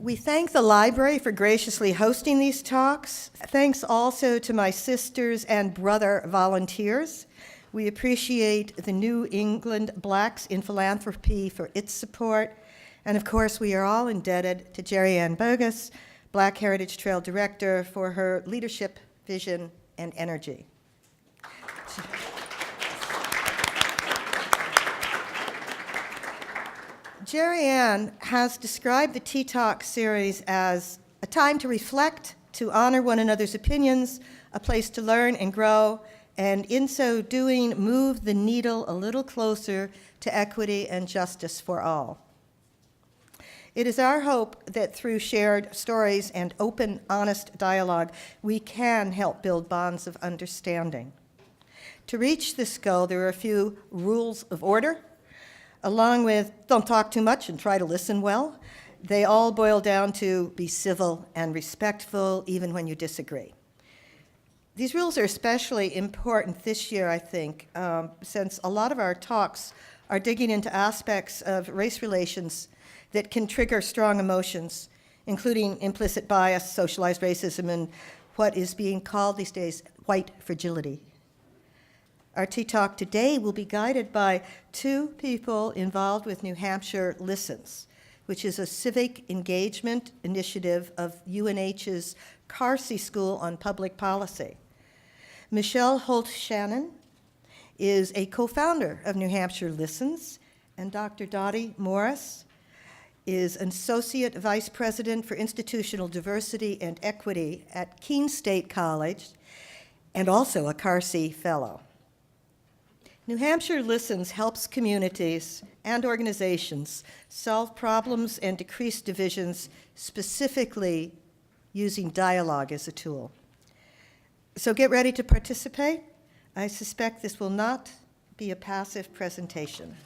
We thank the library for graciously hosting these talks. Thanks also to my sisters and brother volunteers. We appreciate the New England Blacks in Philanthropy for its support. And of course, we are all indebted to Jerry Ann Bogus, Black Heritage Trail Director, for her leadership, vision, and energy. Jerry Ann has described the Tea Talk series as a time to reflect, to honor one another's opinions, a place to learn and grow, and in so doing, move the needle a little closer to equity and justice for all. It is our hope that through shared stories and open, honest dialogue, we can help build bonds of understanding. To reach this goal, there are a few rules of order. Along with don't talk too much and try to listen well, they all boil down to be civil and respectful even when you disagree. These rules are especially important this year, I think, since a lot of our talks are digging into aspects of race relations that can trigger strong emotions, including implicit bias, socialized racism, and what is being called these days white fragility. Our Tea Talk today will be guided by two people involved with New Hampshire Listens, which is a civic engagement initiative of UNH's Carsey School on Public Policy. Michelle Holt-Shannon is a co-founder of New Hampshire Listens, and Dr. Dottie Morris is an Associate Vice President for Institutional Diversity and Equity at Keene State College, and also a Carsey Fellow. New Hampshire Listens helps communities and organizations solve problems and decrease divisions, specifically using dialogue as a tool. So get ready to participate. I suspect this will not be a passive presentation.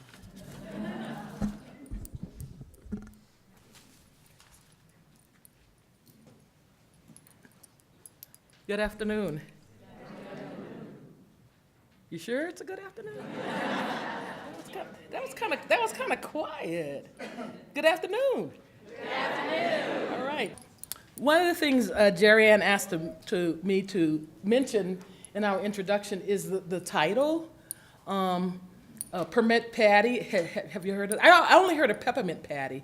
Good afternoon. You sure it's a good afternoon? That was kind of quiet. Good afternoon. Good afternoon. All right. One of the things Jerry Ann asked me to mention in our introduction is the title, Permit Patty. Have you heard of it? I only heard of Peppermint Patty,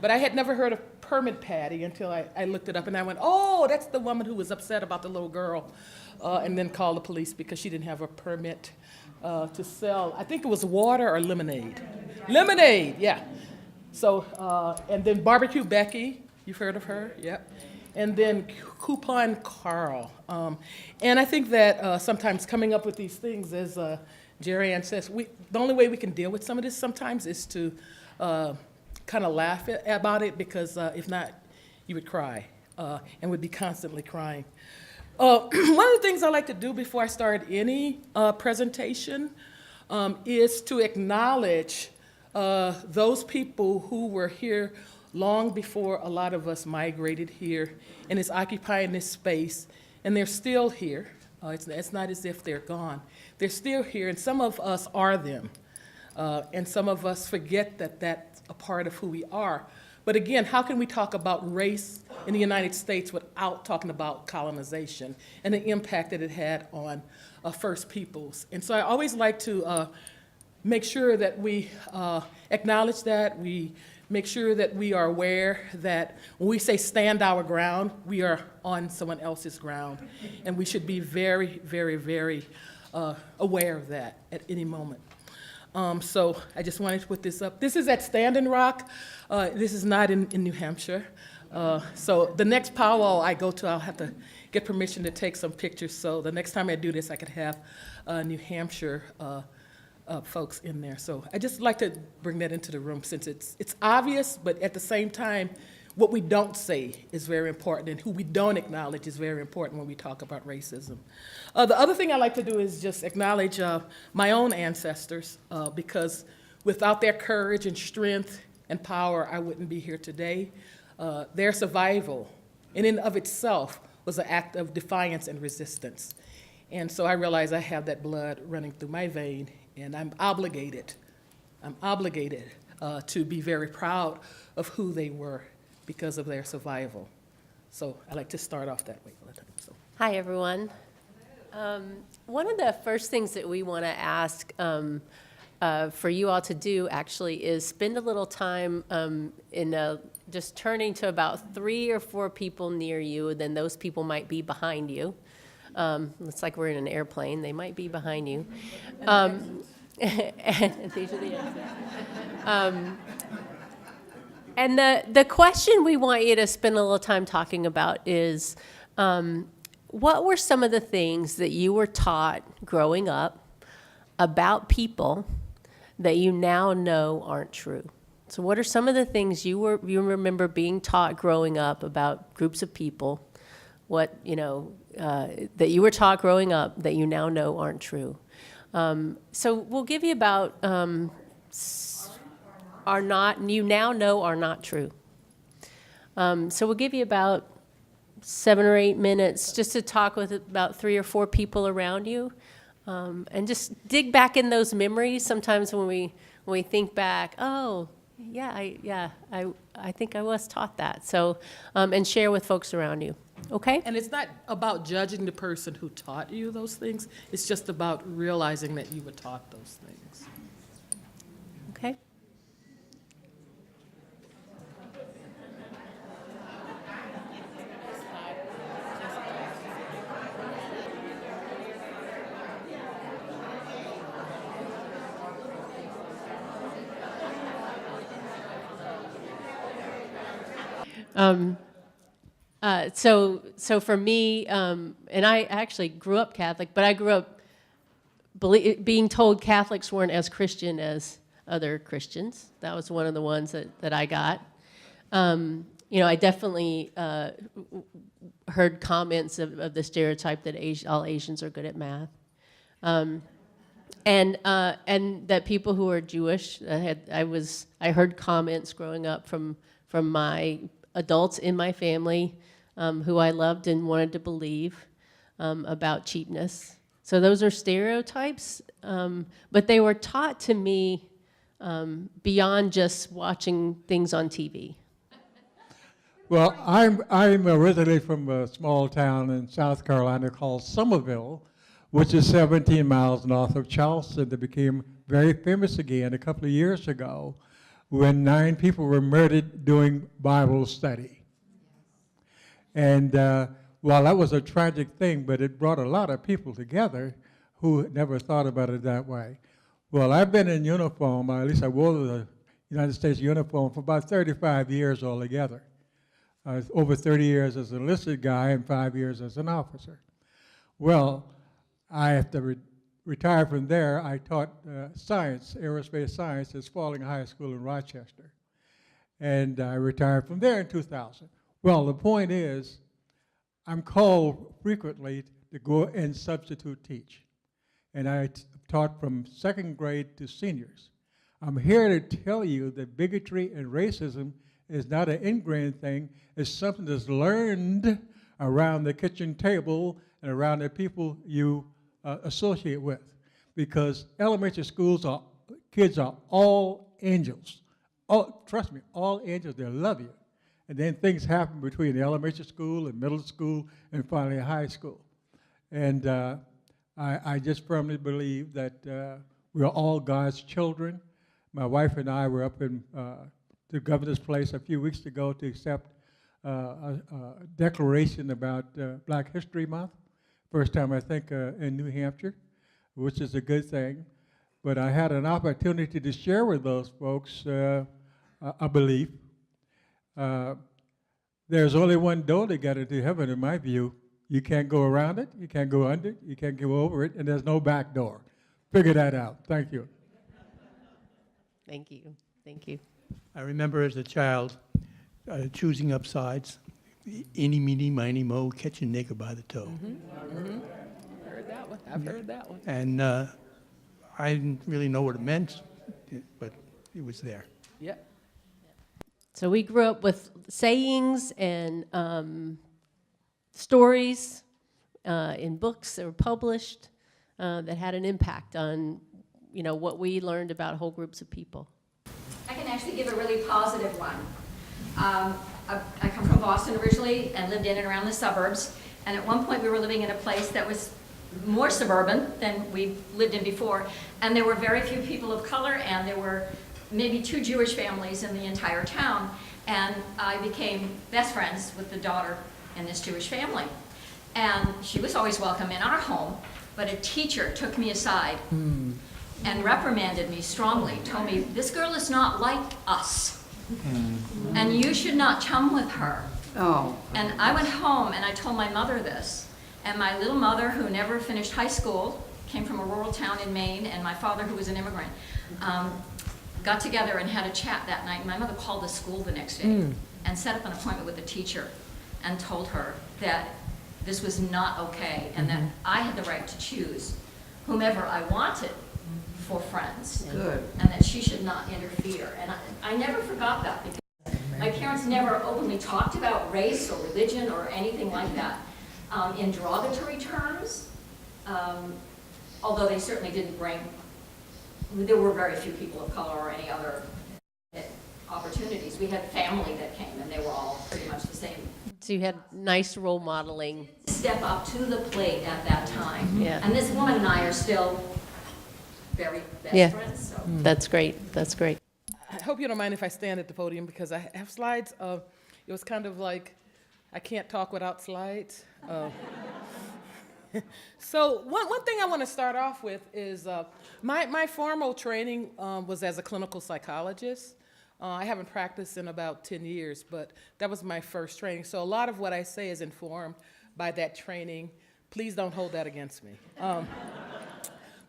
but I had never heard of Permit Patty until I looked it up, and I went, oh, that's the woman who was upset about the little girl, and then called the police because she didn't have a permit to sell, I think it was water or lemonade. Lemonade, yeah. So, and then Barbecue Becky, you've heard of her, yep. And then Coupon Carl. And I think that sometimes coming up with these things, as Jerry Ann says, the only way we can deal with some of this sometimes is to kind of laugh about it, because if not, you would cry and would be constantly crying. One of the things I like to do before I start any presentation is to acknowledge those people who were here long before a lot of us migrated here and is occupying this space, and they're still here. It's not as if they're gone. They're still here, and some of us are them. And some of us forget that that's a part of who we are. But again, how can we talk about race in the United States without talking about colonization and the impact that it had on First Peoples? And so I always like to make sure that we acknowledge that, we make sure that we are aware that when we say stand our ground, we are on someone else's ground. And we should be very, very, very aware of that at any moment. So I just wanted to put this up. This is at Standing Rock. This is not in New Hampshire. So the next powwow I go to, I'll have to get permission to take some pictures. So the next time I do this, I could have New Hampshire folks in there. So I just like to bring that into the room, since it's obvious, but at the same time, what we don't say is very important, and who we don't acknowledge is very important when we talk about racism. The other thing I like to do is just acknowledge my own ancestors, because without their courage and strength and power, I wouldn't be here today. Their survival, in and of itself, was an act of defiance and resistance. And so I realize I have that blood running through my vein, and I'm obligated to be very proud of who they were because of their survival. So I like to start off that way. So. Hi, everyone. One of the first things that we want to ask for you all to do, actually, is spend a little time just turning to about 3 or 4 people near you, then those people might be behind you. Looks like we're in an airplane. They might be behind you. And these are the exits. And the question we want you to spend a little time talking about is, what were some of the things that you were taught growing up about people that you now know aren't true? So what are some of the things you remember being taught growing up about groups of people, that you were taught growing up that you now know aren't true? So we'll give you about you now know are not true. So we'll give you about 7 or 8 minutes just to talk with about 3 or 4 people around you, and just dig back in those memories. Sometimes when we think back, oh, I think I was taught that. So, and share with folks around you. Okay? And it's not about judging the person who taught you those things. It's just about realizing that you were taught those things. Okay. So for me, and I actually grew up Catholic, but I grew up being told Catholics weren't as Christian as other Christians. That was one of the ones that I got. I definitely heard comments of the stereotype that all Asians are good at math. And that people who are Jewish, I heard comments growing up from my adults in my family who I loved and wanted to believe about cheapness. So those are stereotypes, but they were taught to me beyond just watching things on TV. Well, I'm originally from a small town in South Carolina called Somerville, which is 17 miles north of Charleston, that became very famous again a couple of years ago when 9 people were murdered doing Bible study. And while that was a tragic thing, but it brought a lot of people together who never thought about it that way. Well, I've been in uniform, or at least I wore the United States uniform for about 35 years altogether. Over 30 years as an enlisted guy and 5 years as an officer. Well, I have to retire from there. I taught science, aerospace science at Spalding High School in Rochester. And I retired from there in 2000. Well, the point is, I'm called frequently to go and substitute teach. And I taught from 2nd grade to seniors. I'm here to tell you that bigotry and racism is not an ingrained thing. It's something that's learned around the kitchen table and around the people you associate with. Because elementary schools kids are all angels. Oh, trust me, all angels, they love you. And then things happen between the elementary school and middle school and finally high school. And I just firmly believe that we're all God's children. My wife and I were up in the governor's place a few weeks ago to accept a declaration about Black History Month. First time, I think, in New Hampshire, which is a good thing. But I had an opportunity to share with those folks a belief. There's only one door to get into heaven, in my view. You can't go around it, you can't go under it, you can't go over it, and there's no back door. Figure that out. Thank you. Thank you. Thank you. I remember as a child choosing up sides, eeny, meeny, miny, mo, catch a nigger by the toe. Mm-hmm. Mm-hmm. Heard that one. I've heard that one. And I didn't really know what it meant, but it was there. Yep. So we grew up with sayings and stories in books that were published that had an impact on, what we learned about whole groups of people. I can actually give a really positive one. I come from Boston originally and lived in and around the suburbs. And at one point we were living in a place that was more suburban than we lived in before. And there were very few people of color, and there were maybe 2 Jewish families in the entire town. And I became best friends with the daughter in this Jewish family. And she was always welcome in our home, but a teacher took me aside and reprimanded me strongly, told me, this girl is not like us, and you should not chum with her. Oh. And I went home and I told my mother this, and my little mother, who never finished high school, came from a rural town in Maine, and my father, who was an immigrant, got together and had a chat that night. My mother called the school the next day and set up an appointment with the teacher and told her that this was not okay, and that I had the right to choose whomever I wanted for friends. Good. And that she should not interfere. And I never forgot that, because my parents never openly talked about race or religion or anything like that in derogatory terms, although they certainly didn't bring, there were very few people of color or any other opportunities. We had family that came, and they were all pretty much the same. So you had nice role modeling. Step up to the plate at that time. Yeah. And this woman and I are still very best Yeah. friends. So. That's great. That's great. I hope you don't mind if I stand at the podium, because I have slides. It was kind of like, I can't talk without slides. So one thing I want to start off with is my formal training was as a clinical psychologist. I haven't practiced in about 10 years, but that was my first training. So a lot of what I say is informed by that training. Please don't hold that against me.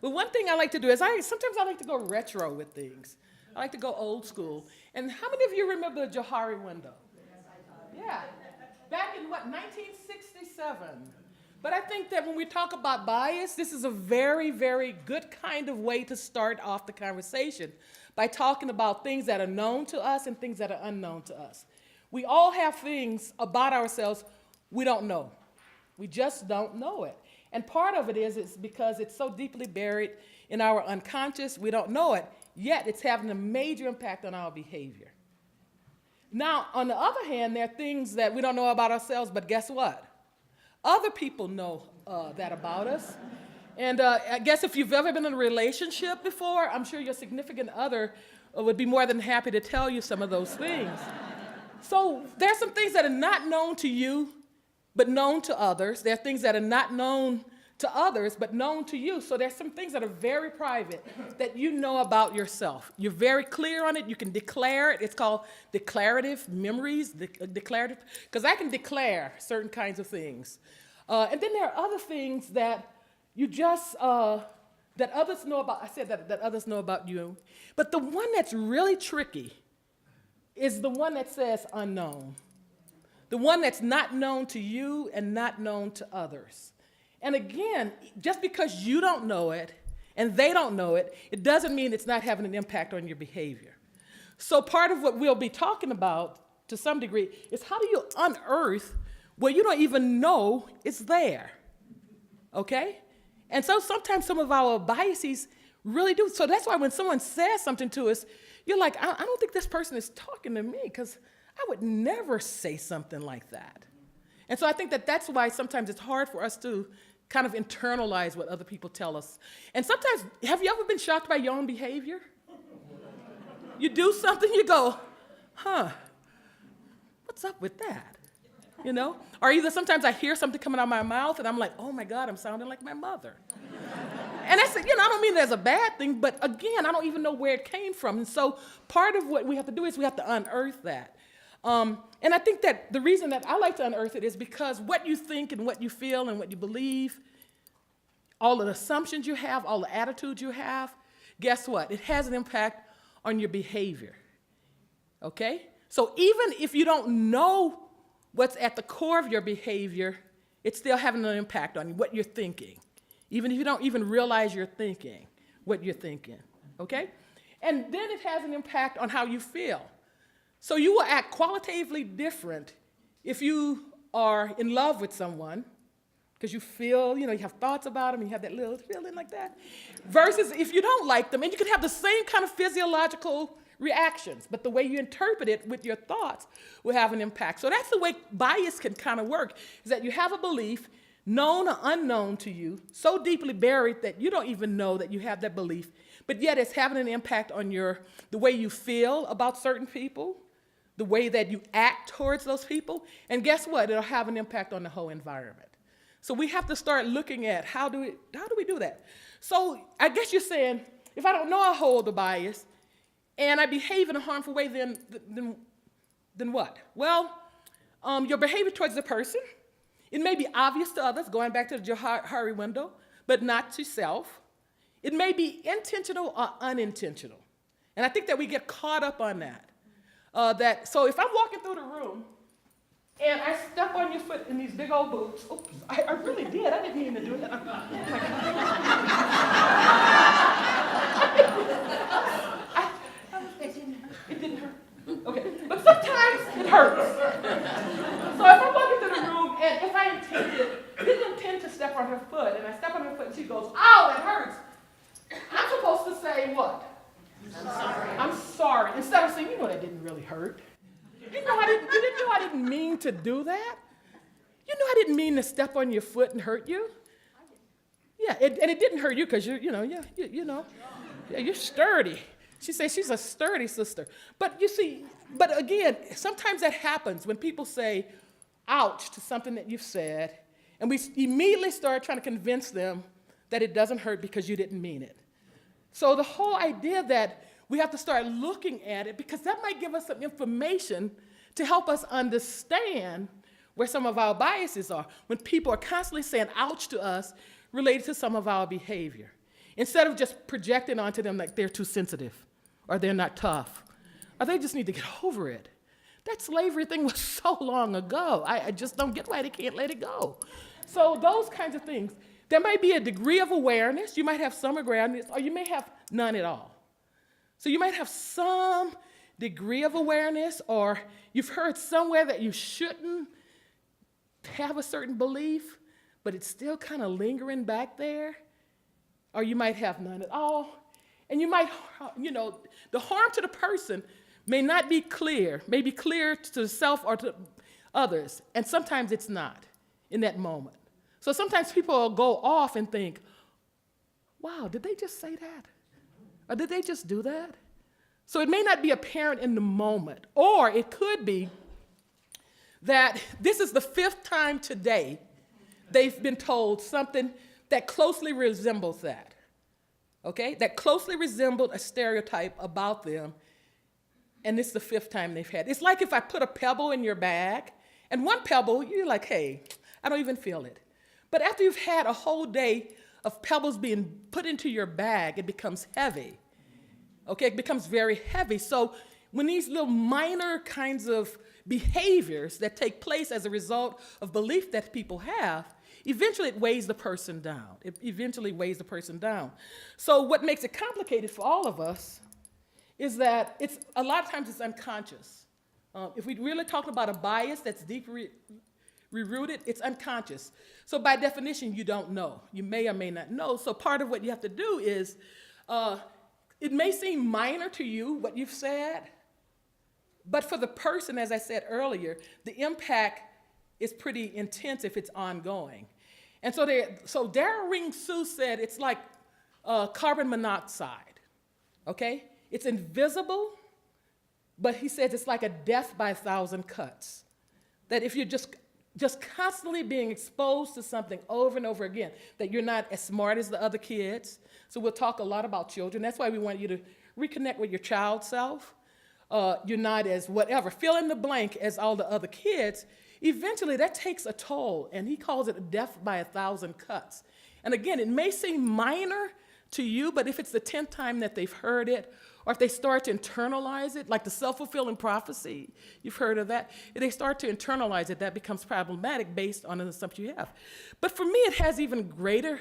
But one thing I like to do is sometimes I like to go retro with things. I like to go old school. And how many of you remember the Johari window? Yeah, back in what, 1967? But I think that when we talk about bias, this is a very, very good kind of way to start off the conversation by talking about things that are known to us and things that are unknown to us. We all have things about ourselves we don't know. We just don't know it. And part of it is because it's so deeply buried in our unconscious, we don't know it, yet it's having a major impact on our behavior. Now, on the other hand, there are things that we don't know about ourselves, but guess what? Other people know that about us. And I guess if you've ever been in a relationship before, I'm sure your significant other would be more than happy to tell you some of those things. So there's some things that are not known to you, but known to others. There are things that are not known to others, but known to you. So there's some things that are very private that you know about yourself. You're very clear on it. You can declare it. It's called declarative memories, declarative, because I can declare certain kinds of things. And then there are other things that you just, that others know about. I said that others know about you. But the one that's really tricky is the one that says unknown. The one that's not known to you and not known to others. And again, just because you don't know it and they don't know it, it doesn't mean it's not having an impact on your behavior. So part of what we'll be talking about to some degree is how do you unearth what you don't even know is there, okay? And so sometimes some of our biases really do. So that's why when someone says something to us, you're like, I don't think this person is talking to me, because I would never say something like that. And so I think that that's why sometimes it's hard for us to kind of internalize what other people tell us. And sometimes, have you ever been shocked by your own behavior? You do something, you go, what's up with that? You know? Or either sometimes I hear something coming out of my mouth and I'm like, oh my God, I'm sounding like my mother. And that's, I don't mean that's a bad thing, but again, I don't even know where it came from. And so part of what we have to do is we have to unearth that. And I think that the reason that I like to unearth it is because what you think and what you feel and what you believe, all the assumptions you have, all the attitudes you have, guess what? It has an impact on your behavior, okay? So even if you don't know what's at the core of your behavior, it's still having an impact on you, what you're thinking. Even if you don't even realize you're thinking, what you're thinking, okay? And then it has an impact on how you feel. So you will act qualitatively different if you are in love with someone because you feel, you have thoughts about them, you have that little feeling like that, versus if you don't like them, and you can have the same kind of physiological reactions, but the way you interpret it with your thoughts will have an impact. So that's the way bias can kind of work, is that you have a belief, known or unknown to you, so deeply buried that you don't even know that you have that belief, but yet it's having an impact on the way you feel about certain people, the way that you act towards those people, and guess what? It'll have an impact on the whole environment. So we have to start looking at how do we do that? So I guess you're saying, if I don't know I hold a bias, and I behave in a harmful way, then what? Well, your behavior towards the person, it may be obvious to others, going back to the Johari window, but not to self. It may be intentional or unintentional. And I think that we get caught up on that. So if I'm walking through the room and I step on your foot in these big old boots, oops, I really did. I didn't mean to do that. It didn't hurt. Okay, but sometimes it hurts. So if I'm walking through the room and if I didn't intend to step on her foot, and I step on her foot and she goes, "Ow, that hurts," I'm supposed to say what? I'm sorry. Instead of saying, that didn't really hurt. You didn't know I didn't mean to do that? You know I didn't mean to step on your foot and hurt you? Yeah, and it didn't hurt you because you're sturdy. She says she's a sturdy sister. But you see, but again, sometimes that happens when people say, ouch, to something that you've said, and we immediately start trying to convince them that it doesn't hurt because you didn't mean it. So the whole idea that we have to start looking at it, because that might give us some information to help us understand where some of our biases are, when people are constantly saying ouch to us related to some of our behavior, instead of just projecting onto them like they're too sensitive, or they're not tough, or they just need to get over it. That slavery thing was so long ago. I just don't get why they can't let it go. So those kinds of things. There might be a degree of awareness. You might have some awareness, or you may have none at all. So you might have some degree of awareness, or you've heard somewhere that you shouldn't have a certain belief, but it's still kind of lingering back there. Or you might have none at all. And you might, the harm to the person may not be clear, may be clear to the self or to others, and sometimes it's not in that moment. So sometimes people will go off and think, wow, did they just say that? Or did they just do that? So it may not be apparent in the moment, or it could be that this is the 5th time today they've been told something that closely resembles that, okay? That closely resembled a stereotype about them, and this is the 5th time they've had it. It's like if I put a pebble in your bag, and one pebble, you're like, hey, I don't even feel it. But after you've had a whole day of pebbles being put into your bag, it becomes heavy, okay? It becomes very heavy. So when these little minor kinds of behaviors that take place as a result of belief that people have, eventually it weighs the person down. It eventually weighs the person down. So what makes it complicated for all of us is that a lot of times it's unconscious. If we really talk about a bias that's deeply rooted, it's unconscious. So by definition, you don't know. You may or may not know. So part of what you have to do is, it may seem minor to you, what you've said, but for the person, as I said earlier, the impact is pretty intense if it's ongoing. And so Darryl Ring Sue said it's like carbon monoxide, okay? It's invisible, but he says it's like a death by 1,000 cuts. That if you're just constantly being exposed to something over and over again, that you're not as smart as the other kids. So we'll talk a lot about children. That's why we want you to reconnect with your child self. You're not as whatever, fill in the blank as all the other kids. Eventually that takes a toll, and he calls it a death by 1,000 cuts. And again, it may seem minor to you, but if it's the 10th time that they've heard it, or if they start to internalize it, like the self-fulfilling prophecy, you've heard of that, if they start to internalize it, that becomes problematic based on an assumption you have. But for me, it has even greater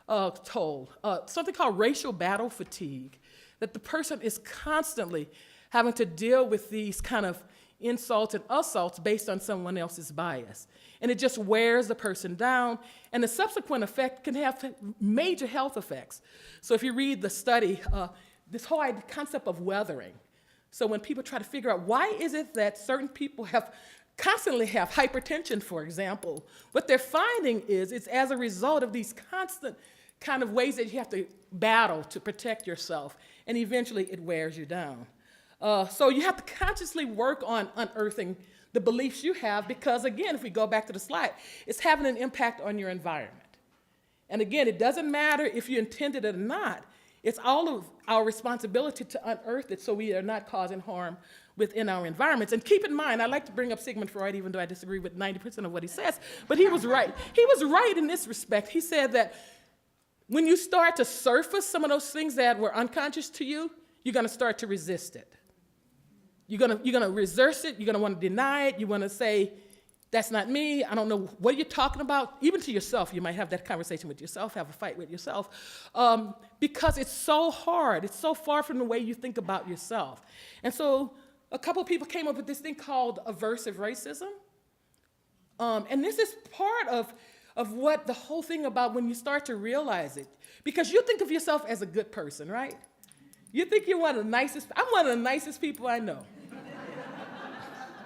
toll, something called racial battle fatigue, that the person is constantly having to deal with these kind of insults and assaults based on someone else's bias. And it just wears the person down, and the subsequent effect can have major health effects. So if you read the study, this whole concept of weathering. So when people try to figure out why is it that certain people constantly have hypertension, for example, what they're finding is it's as a result of these constant kind of ways that you have to battle to protect yourself, and eventually it wears you down. So you have to consciously work on unearthing the beliefs you have because, again, if we go back to the slide, it's having an impact on your environment. And again, it doesn't matter if you intended it or not. It's all of our responsibility to unearth it so we are not causing harm within our environments. And keep in mind, I like to bring up Sigmund Freud, even though I disagree with 90% of what he says, but he was right. He was right in this respect. He said that when you start to surface some of those things that were unconscious to you, you're going to start to resist it. You're gonna resist it. You're going to want to deny it. You want to say, that's not me. I don't know what you're talking about. Even to yourself, you might have that conversation with yourself, have a fight with yourself, because it's so hard. It's so far from the way you think about yourself. And so a couple of people came up with this thing called aversive racism. And this is part of what the whole thing about when you start to realize it. Because you think of yourself as a good person, right? You think you're one of the nicest. I'm one of the nicest people I know.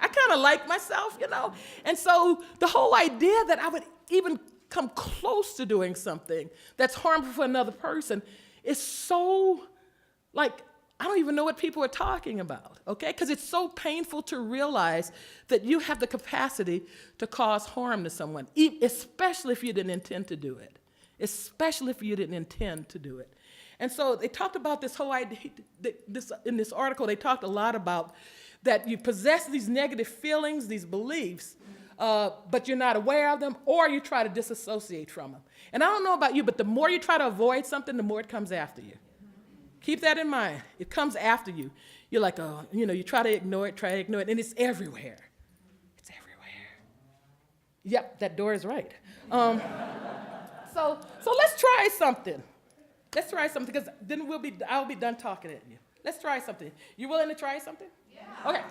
I kind of like myself, you know? And so the whole idea that I would even come close to doing something that's harmful for another person is so, like, I don't even know what people are talking about, okay? Because it's so painful to realize that you have the capacity to cause harm to someone, especially if you didn't intend to do it. Especially if you didn't intend to do it. And so they talked about this whole idea, in this article, they talked a lot about that you possess these negative feelings, these beliefs, but you're not aware of them, or you try to disassociate from them. And I don't know about you, but the more you try to avoid something, the more it comes after you. Keep that in mind. It comes after you. You're like, oh, you know, you try to ignore it, and it's everywhere. It's everywhere. Yep, that door is right. So let's try something. Let's try something, because then I'll be done talking at you. Let's try something. You willing to try something? Yeah. Okay.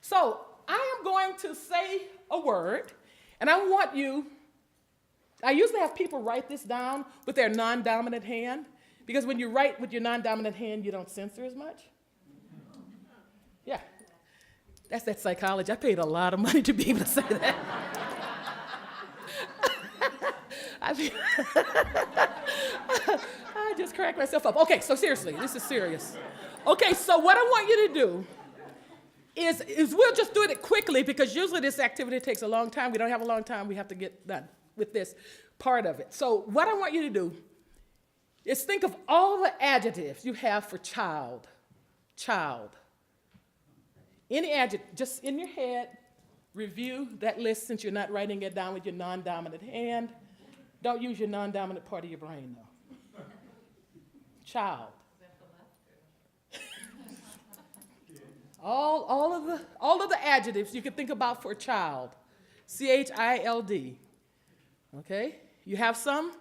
So I am going to say a word, and I usually have people write this down with their non-dominant hand, because when you write with your non-dominant hand, you don't censor as much. Yeah. That's that psychology. I paid a lot of money to be able to say that. I just cracked myself up. Okay, so seriously, this is serious. Okay, so what I want you to do is we'll just do it quickly, because usually this activity takes a long time. We don't have a long time. We have to get done with this part of it. So what I want you to do is think of all the adjectives you have for child. Child. Any adjective, just in your head, review that list since you're not writing it down with your non-dominant hand. Don't use your non-dominant part of your brain, though. Child. all of the adjectives you can think about for child. C-H-I-L-D. Okay? You have some?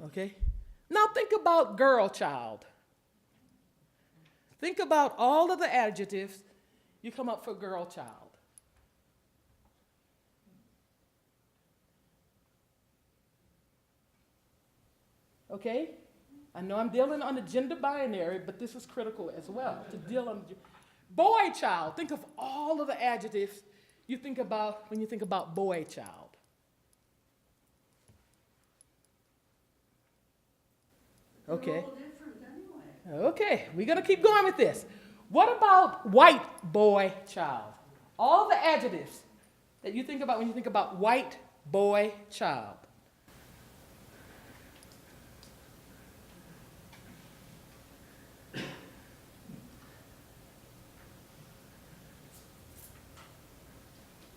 Okay. Now think about girl child. Think about all of the adjectives you come up for girl child. Okay? I know I'm dealing on the gender binary, but this is critical as well, to deal on the boy child. Think of all of the adjectives you think about when you think about boy child. Okay. Okay, we're going to keep going with this. What about white boy child? All the adjectives that you think about when you think about white boy child.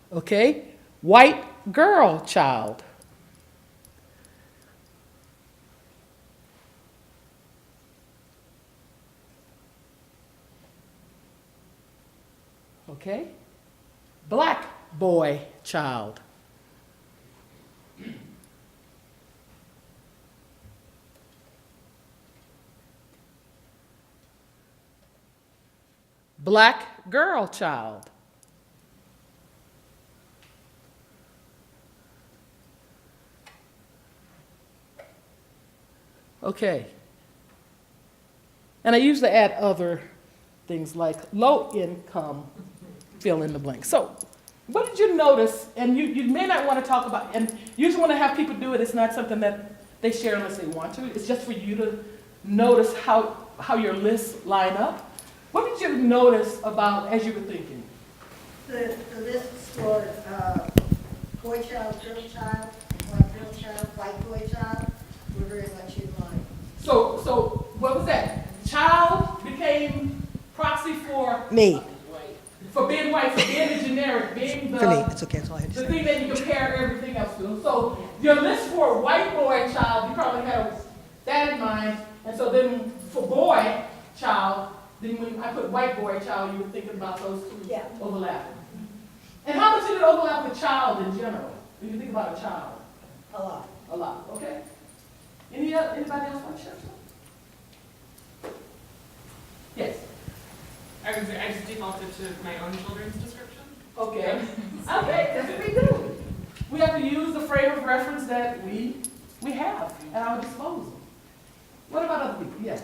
Okay, white girl child. Okay, black boy child. Black girl child. Okay. And I usually add other things like low income, fill in the blank. So what did you notice, and you may not want to talk about, and usually when I have people do it, it's not something that they share unless they want to. It's just for you to notice how your lists line up. What did you notice about as you were thinking? The lists for boy child, girl child, white girl child, white boy child were very much in line. So what was that? Child became proxy for Me. For being white, for being the generic, being the For me, that's okay, that's all I had to the say. thing that you compare everything else to. So your list for white boy child, you probably had that in mind. And so then for boy child, then when I put white boy child, you were thinking about those two overlapping. And how much did it overlap with child in general? When you think about a child? A lot. A lot, okay. Anybody else want to share something? Yes. I just defaulted to my own children's description. Okay. Okay, that's what we do. We have to use the frame of reference that we have at our disposal. What about other people? Yes.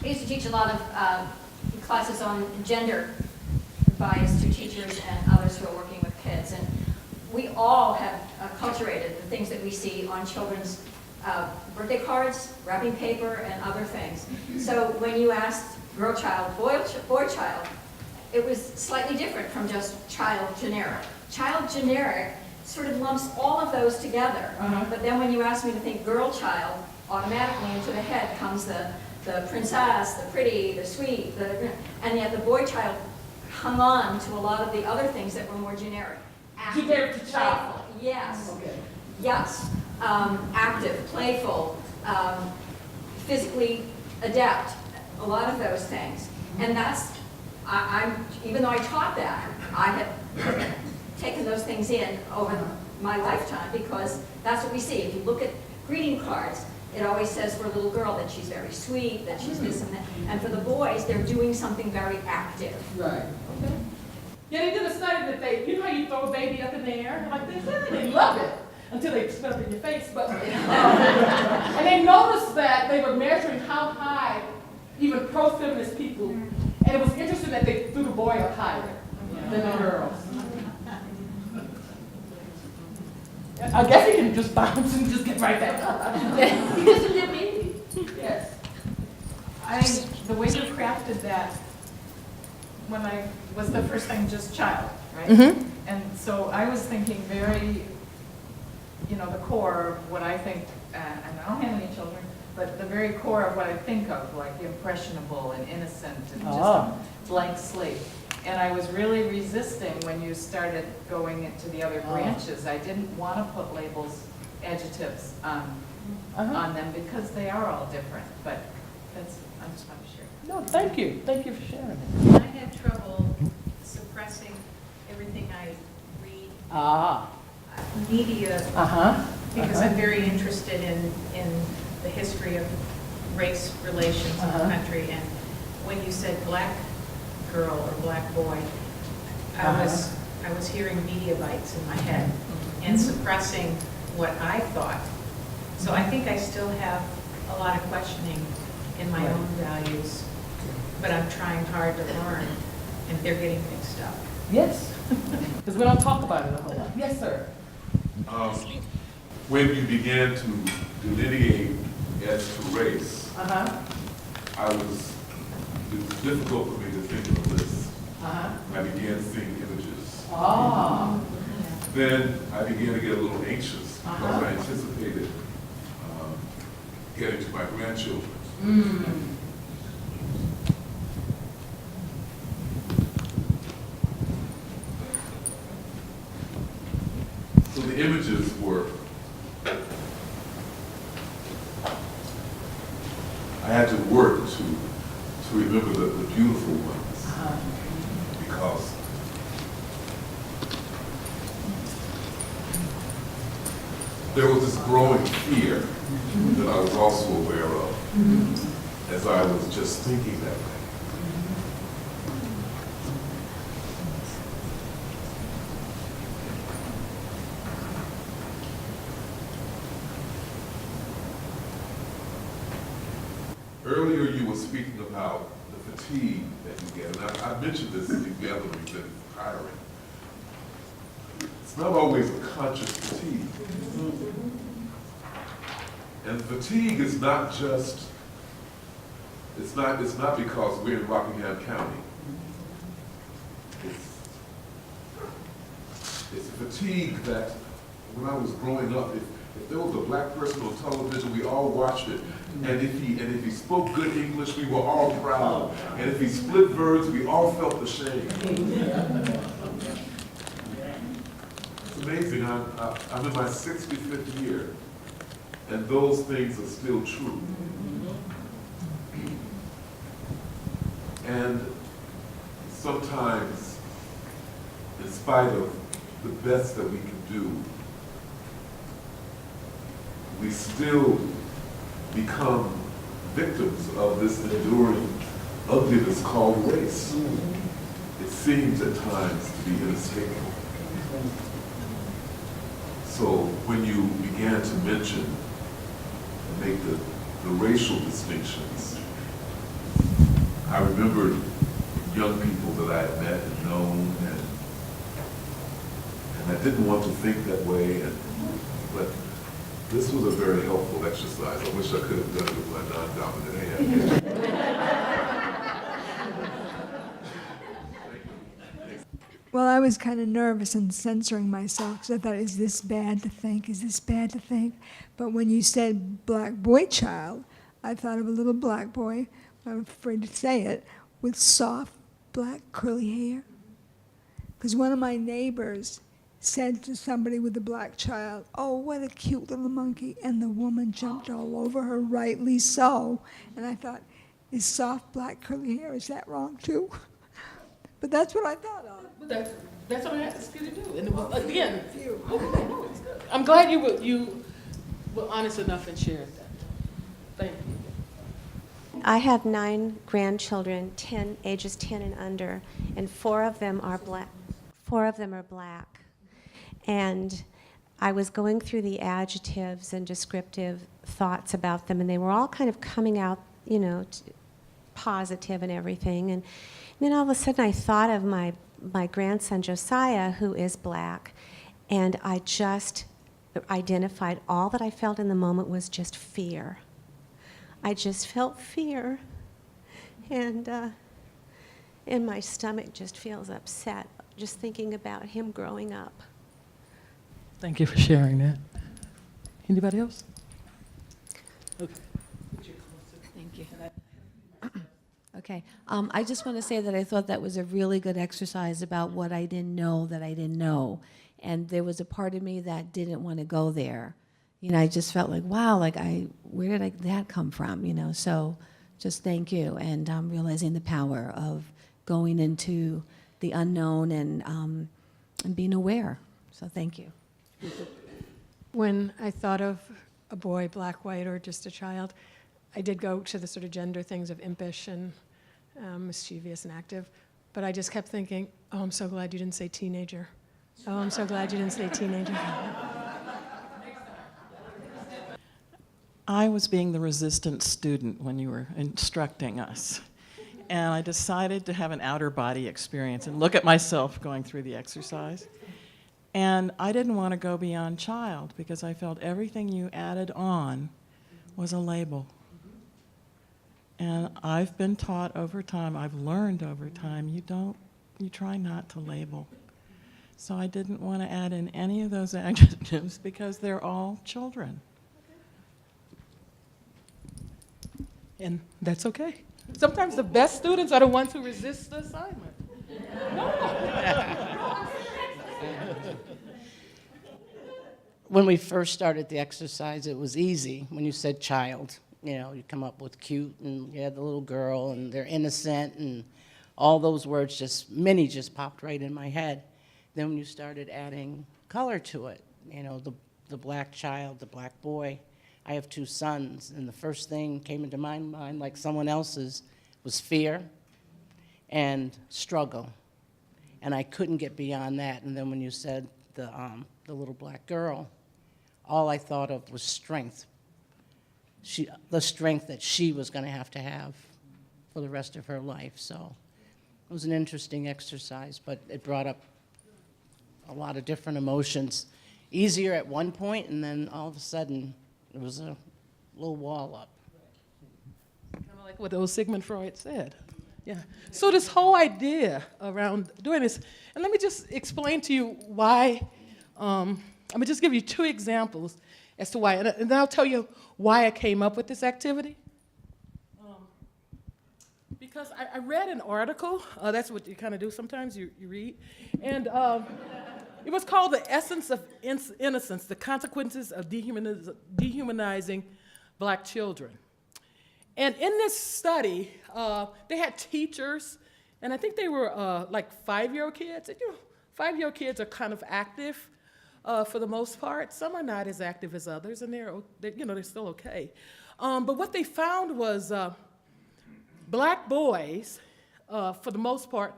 I used to teach a lot of classes on gender bias to teachers and others who are working with kids. And we all have acculturated the things that we see on children's birthday cards, wrapping paper, and other things. So when you asked girl child, boy child, it was slightly different from just child generic. Child generic sort of lumps all of those together. But then when you ask me to think girl child, automatically into the head comes the princess, the pretty, the sweet, and yet the boy child hung on to a lot of the other things that were more generic. Active, Generic to child. playful, yes. Okay. Yes, active, playful, physically adept, a lot of those things. And that's, even though I taught that, I have taken those things in over my lifetime because that's what we see. If you look at greeting cards, it always says for a little girl that she's very sweet, that she's this and that. And for the boys, they're doing something very active. Right. Okay. Yeah, they did a study that you know how you throw a baby up in the air? Like they love it until they spit up in your face. But and they noticed that they were measuring how high even pro-feminist people, and it was interesting that they threw the boy up higher than the girls. I guess he can just bounce and just get right back up. He just did me. Yes. The way you crafted that, when I was the first thing just child, right? And so I was thinking very, the core of what I think, and I don't have any children, but the very core of what I think of, like impressionable and innocent and just a blank slate. And I was really resisting when you started going into the other branches. I didn't want to put labels, adjectives on them because they are all different. But I just want to share. No, thank you. Thank you for sharing it. I have trouble suppressing everything I read, media, because I'm very interested in the history of race relations in the country. And when you said black girl or black boy, I was hearing media bites in my head and suppressing what I thought. So I think I still have a lot of questioning in my own values, but I'm trying hard to learn, and they're getting mixed up. Yes. Because we don't talk about it a whole lot. Yes, sir. When you began to delineate as to race, it was difficult for me to think of a list. I began seeing images. Then I began to get a little anxious because I anticipated getting to my grandchildren. So the images were, I had to work to remember the beautiful ones because there was this growing fear that I was also aware of as I was just thinking that way. earlier you were speaking about the fatigue that you get, and I mentioned this together when you said it's tiring. It's not always a conscious fatigue. And fatigue is not just, it's not because we're in Rockingham County. It's fatigue that when I was growing up, if there was a black person on television, we all watched it. And if he spoke good English, we were all proud. And if he split verbs, we all felt ashamed. It's amazing. I'm in my 65th year, and those things are still true. And sometimes, in spite of the best that we can do, we still become victims of this enduring ugliness called race. It seems at times to be inescapable. So when you began to mention and make the racial distinctions, I remembered young people that I had met and known, and I didn't want to think that way, but this was a very helpful exercise. I wish I could have done it with my non-dominant hand. Well, I was kind of nervous and censoring myself because I thought, is this bad to think? Is this bad to think? But when you said black boy child, I thought of a little black boy, I'm afraid to say it, with soft black curly hair. Because one of my neighbors said to somebody with a black child, "Oh, what a cute little monkey," and the woman jumped all over her, rightly so. And I thought, is soft black curly hair, is that wrong too? But that's what I thought of. But that's what I asked you to do. And it was, again, I'm glad you were honest enough and shared that. Thank you. I have 9 grandchildren, ages 10 and under, and 4 of them are black. 4 of them are black. And I was going through the adjectives and descriptive thoughts about them, and they were all kind of coming out, positive and everything. And then all of a sudden I thought of my grandson Josiah, who is black, and I just identified all that I felt in the moment was just fear. I just felt fear, and my stomach just feels upset just thinking about him growing up. Thank you for sharing that. Anybody else? Okay. Thank you. Okay. I just want to say that I thought that was a really good exercise about what I didn't know that I didn't know. And there was a part of me that didn't want to go there. I just felt like, wow, where did that come from? So just thank you. And realizing the power of going into the unknown and being aware. So thank you. When I thought of a boy, black, white, or just a child, I did go to the sort of gender things of impish and mischievous and active, but I just kept thinking, oh, I'm so glad you didn't say teenager. Oh, I'm so glad you didn't say teenager. I was being the resistant student when you were instructing us. And I decided to have an outer body experience and look at myself going through the exercise. And I didn't want to go beyond child because I felt everything you added on was a label. And I've been taught over time, I've learned over time, you try not to label. So I didn't want to add in any of those adjectives because they're all children. And that's okay. Sometimes the best students are the ones who resist the assignment. When we first started the exercise, it was easy. When you said child, you come up with cute, and you had the little girl, and they're innocent, and all those words many just popped right in my head. Then when you started adding color to it, the black child, the black boy. I have 2 sons, and the first thing came into my mind, like someone else's, was fear and struggle. And I couldn't get beyond that. And then when you said the little black girl, all I thought of was strength. the strength that she was going to have for the rest of her life. So it was an interesting exercise, but it brought up a lot of different emotions. Easier at one point, and then all of a sudden, there was a little wall up. Kind of like what old Sigmund Freud said. Yeah. So this whole idea around doing this, and let me just explain to you why. I'm gonna just give you 2 examples as to why, and then I'll tell you why I came up with this activity. Because I read an article. That's what you kind of do sometimes. You read, and it was called "The Essence of Innocence: The Consequences of Dehumanizing Black Children." And in this study, they had teachers, and I think they were like 5-year-old kids. And, 5-year-old kids are kind of active for the most part. Some are not as active as others, and they're still okay. But what they found was black boys, for the most part,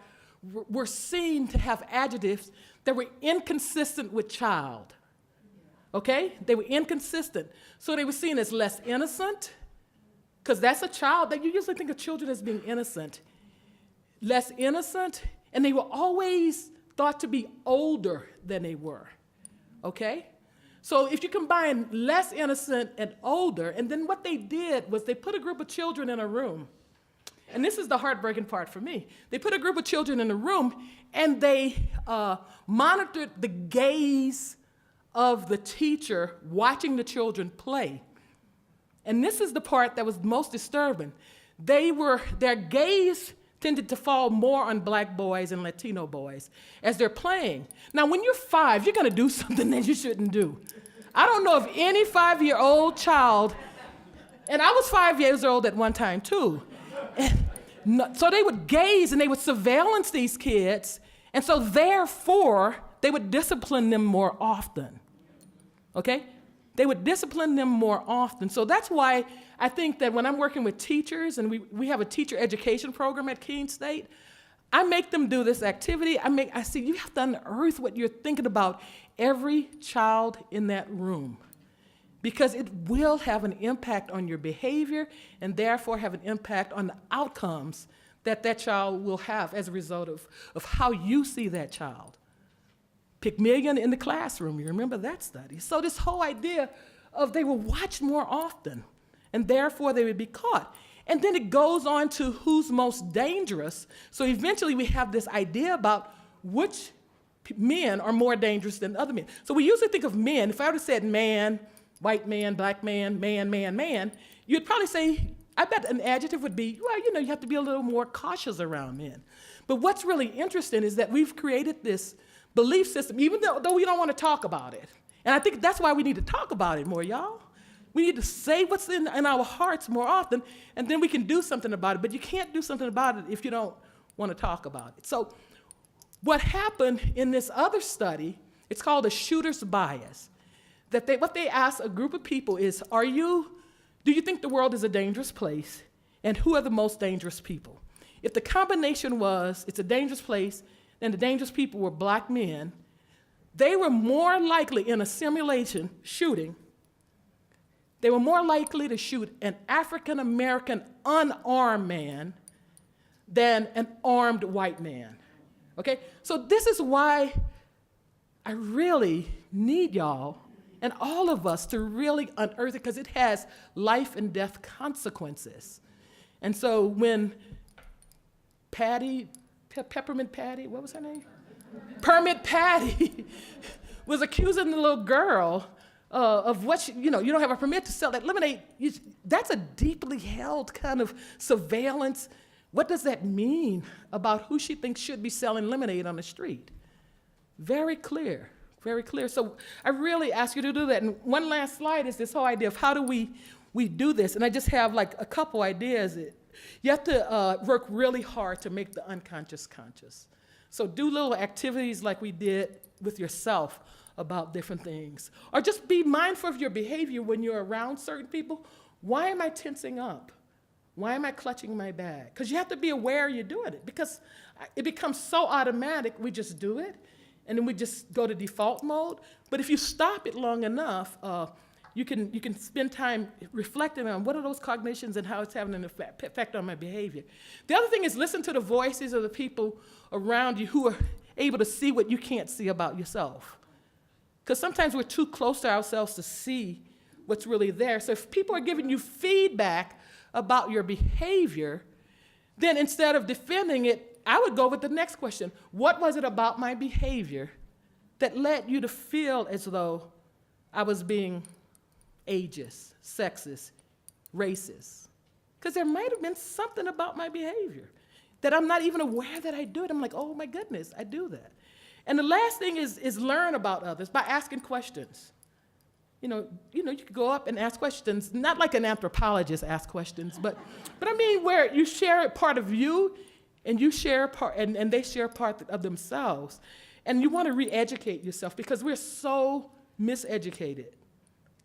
were seen to have adjectives that were inconsistent with child. Okay? They were inconsistent. So they were seen as less innocent, because that's a child that you usually think of children as being innocent. Less innocent, and they were always thought to be older than they were. Okay? So if you combine less innocent and older, and then what they did was they put a group of children in a room. And this is the heartbreaking part for me. They put a group of children in a room, and they monitored the gaze of the teacher watching the children play. And this is the part that was most disturbing. Their gaze tended to fall more on black boys and Latino boys as they're playing. Now, when you're 5, you're gonna do something that you shouldn't do. I don't know of any 5-year-old child, and I was 5 years old at one time too. So they would gaze and they would surveillance these kids, and so therefore, they would discipline them more often, okay? They would discipline them more often. So that's why I think that when I'm working with teachers, and we have a teacher education program at Keene State, I make them do this activity. I say, you have to unearth what you're thinking about every child in that room, because it will have an impact on your behavior and therefore have an impact on the outcomes that that child will have as a result of how you see that child. Pygmalion in the classroom, you remember that study. So this whole idea of they will watch more often, and therefore they would be caught. And then it goes on to who's most dangerous. So eventually we have this idea about which men are more dangerous than other men. So we usually think of men. If I would have said man, white man, black man, man, you'd probably say, I bet an adjective would be, well, you have to be a little more cautious around men. But what's really interesting is that we've created this belief system, even though we don't want to talk about it. And I think that's why we need to talk about it more, y'all. We need to say what's in our hearts more often, and then we can do something about it. But you can't do something about it if you don't want to talk about it. So what happened in this other study, it's called a shooter's bias. What they asked a group of people is, do you think the world is a dangerous place? And who are the most dangerous people? If the combination was, it's a dangerous place, and the dangerous people were black men, they were more likely in a simulation shooting, they were more likely to shoot an African-American unarmed man than an armed white man, okay? So this is why I really need y'all and all of us to really unearth it, because it has life and death consequences. And so when Peppermint Patty, what was her name? Permit Patty was accusing the little girl of what you don't have a permit to sell that lemonade. That's a deeply held kind of surveillance. What does that mean about who she thinks should be selling lemonade on the street? Very clear, very clear. So I really ask you to do that. And one last slide is this whole idea of how do we do this? And I just have like a couple ideas. You have to work really hard to make the unconscious conscious. So do little activities like we did with yourself about different things. Or just be mindful of your behavior when you're around certain people. Why am I tensing up? Why am I clutching my bag? Because you have to be aware you're doing it, because it becomes so automatic, we just do it, and then we just go to default mode. But if you stop it long enough, you can spend time reflecting on what are those cognitions and how it's having an effect on my behavior. The other thing is listen to the voices of the people around you who are able to see what you can't see about yourself. Because sometimes we're too close to ourselves to see what's really there. So if people are giving you feedback about your behavior, then instead of defending it, I would go with the next question. What was it about my behavior that led you to feel as though I was being ageist, sexist, racist? Because there might have been something about my behavior that I'm not even aware that I do it. I'm like, oh my goodness, I do that. And the last thing is learn about others by asking questions. You could go up and ask questions, not like an anthropologist asks questions, but I mean where you share a part of you and you share a part, and they share a part of themselves. And you want to re-educate yourself because we're so miseducated.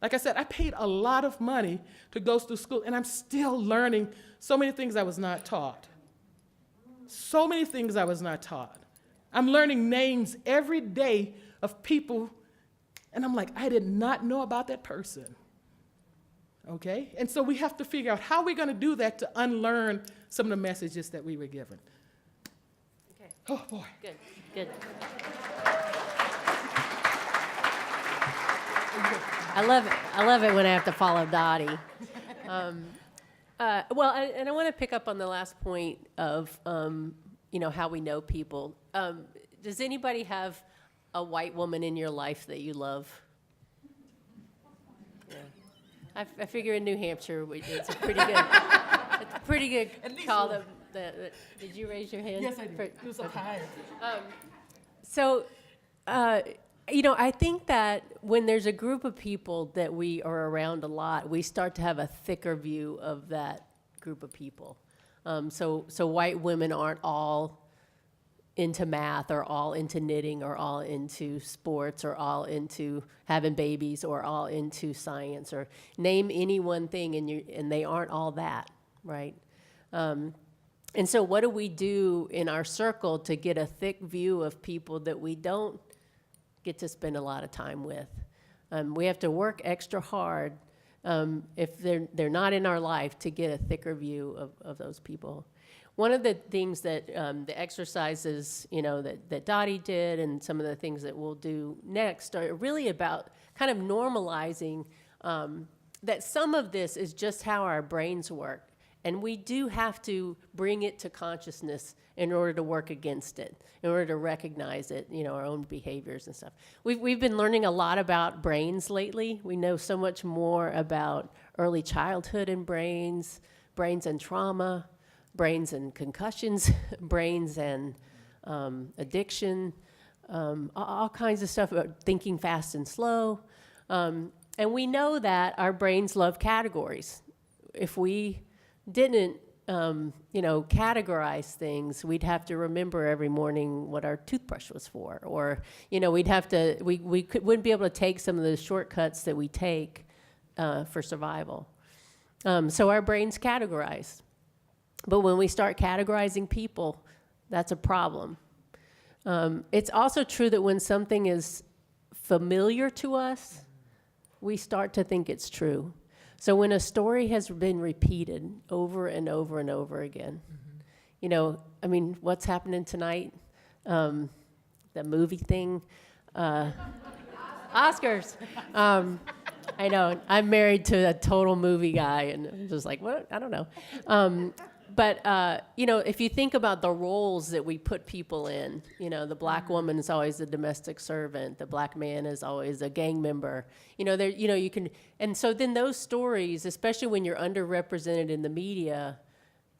Like I said, I paid a lot of money to go through school, and I'm still learning so many things I was not taught. So many things I was not taught. I'm learning names every day of people, and I'm like, I did not know about that person. Okay? And so we have to figure out how we're going to do that to unlearn some of the messages that we were given. Okay. Oh, boy. Good, good. I love it when I have to follow Dottie. I want to pick up on the last point of, how we know people. Does anybody have a white woman in your life that you love? Yeah. I figure in New Hampshire, it's a pretty good call. Did you raise your hand? Yes, I did. It was up high. I think that when there's a group of people that we are around a lot, we start to have a thicker view of that group of people. So white women aren't all into math or all into knitting or all into sports or all into having babies or all into science, or name any one thing and they aren't all that, right? And so what do we do in our circle to get a thick view of people that we don't get to spend a lot of time with? We have to work extra hard if they're not in our life to get a thicker view of those people. One of the things that the exercises, that Dottie did and some of the things that we'll do next are really about kind of normalizing that some of this is just how our brains work. And we do have to bring it to consciousness in order to work against it, in order to recognize it, our own behaviors and stuff. We've been learning a lot about brains lately. We know so much more about early childhood and brains and trauma, brains and concussions, brains and addiction, all kinds of stuff about thinking fast and slow. And we know that our brains love categories. If we didn't, categorize things, we'd have to remember every morning what our toothbrush was for, or, we'd have to, wouldn't be able to take some of the shortcuts that we take for survival. So our brains categorize. But when we start categorizing people, that's a problem. It's also true that when something is familiar to us, we start to think it's true. So when a story has been repeated over and over and over again, what's happening tonight? The movie thing, Oscars. I know, I'm married to a total movie guy, and I'm just like, what? I don't know. But if you think about the roles that we put people in, the black woman is always a domestic servant, the black man is always a gang member. You can, and so then those stories, especially when you're underrepresented in the media,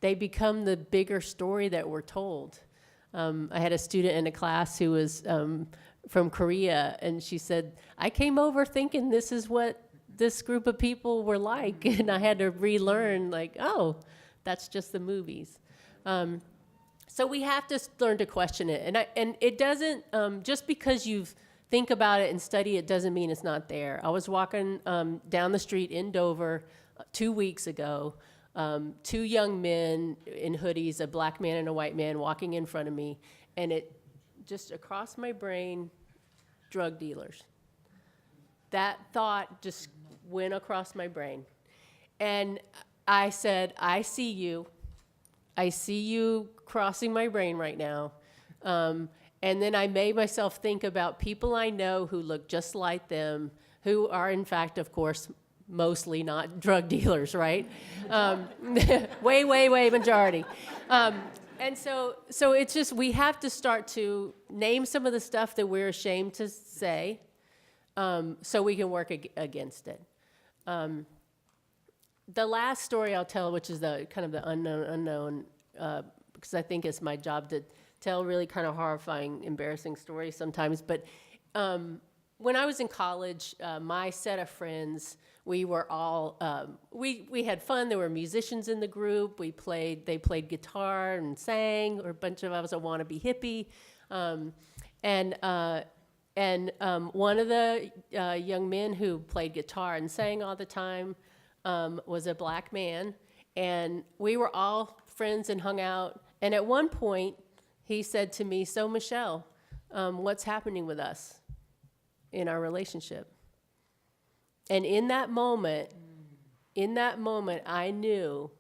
they become the bigger story that we're told. I had a student in a class who was from Korea, and she said, I came over thinking this is what this group of people were like, and I had to relearn, that's just the movies. So we have to learn to question it. And it doesn't, just because you think about it and study it doesn't mean it's not there. I was walking down the street in Dover 2 weeks ago, 2 young men in hoodies, a black man and a white man walking in front of me, and it just across my brain, drug dealers. That thought just went across my brain. And I said, I see you. I see you crossing my brain right now. And then I made myself think about people I know who look just like them, who are, in fact, of course, mostly not drug dealers, right? Way majority. And so it's just, we have to start to name some of the stuff that we're ashamed to say, so we can work against it. The last story I'll tell, which is the kind of the unknown, because I think it's my job to tell really kind of horrifying, embarrassing stories sometimes. But when I was in college, my set of friends, we were all, we had fun. There were musicians in the group. They played guitar and sang, or a bunch of us a wannabe hippie. And one of the young men who played guitar and sang all the time was a black man. And we were all friends and hung out. And at one point, he said to me, "So Michelle, what's happening with us in our relationship?" And in that moment, I knew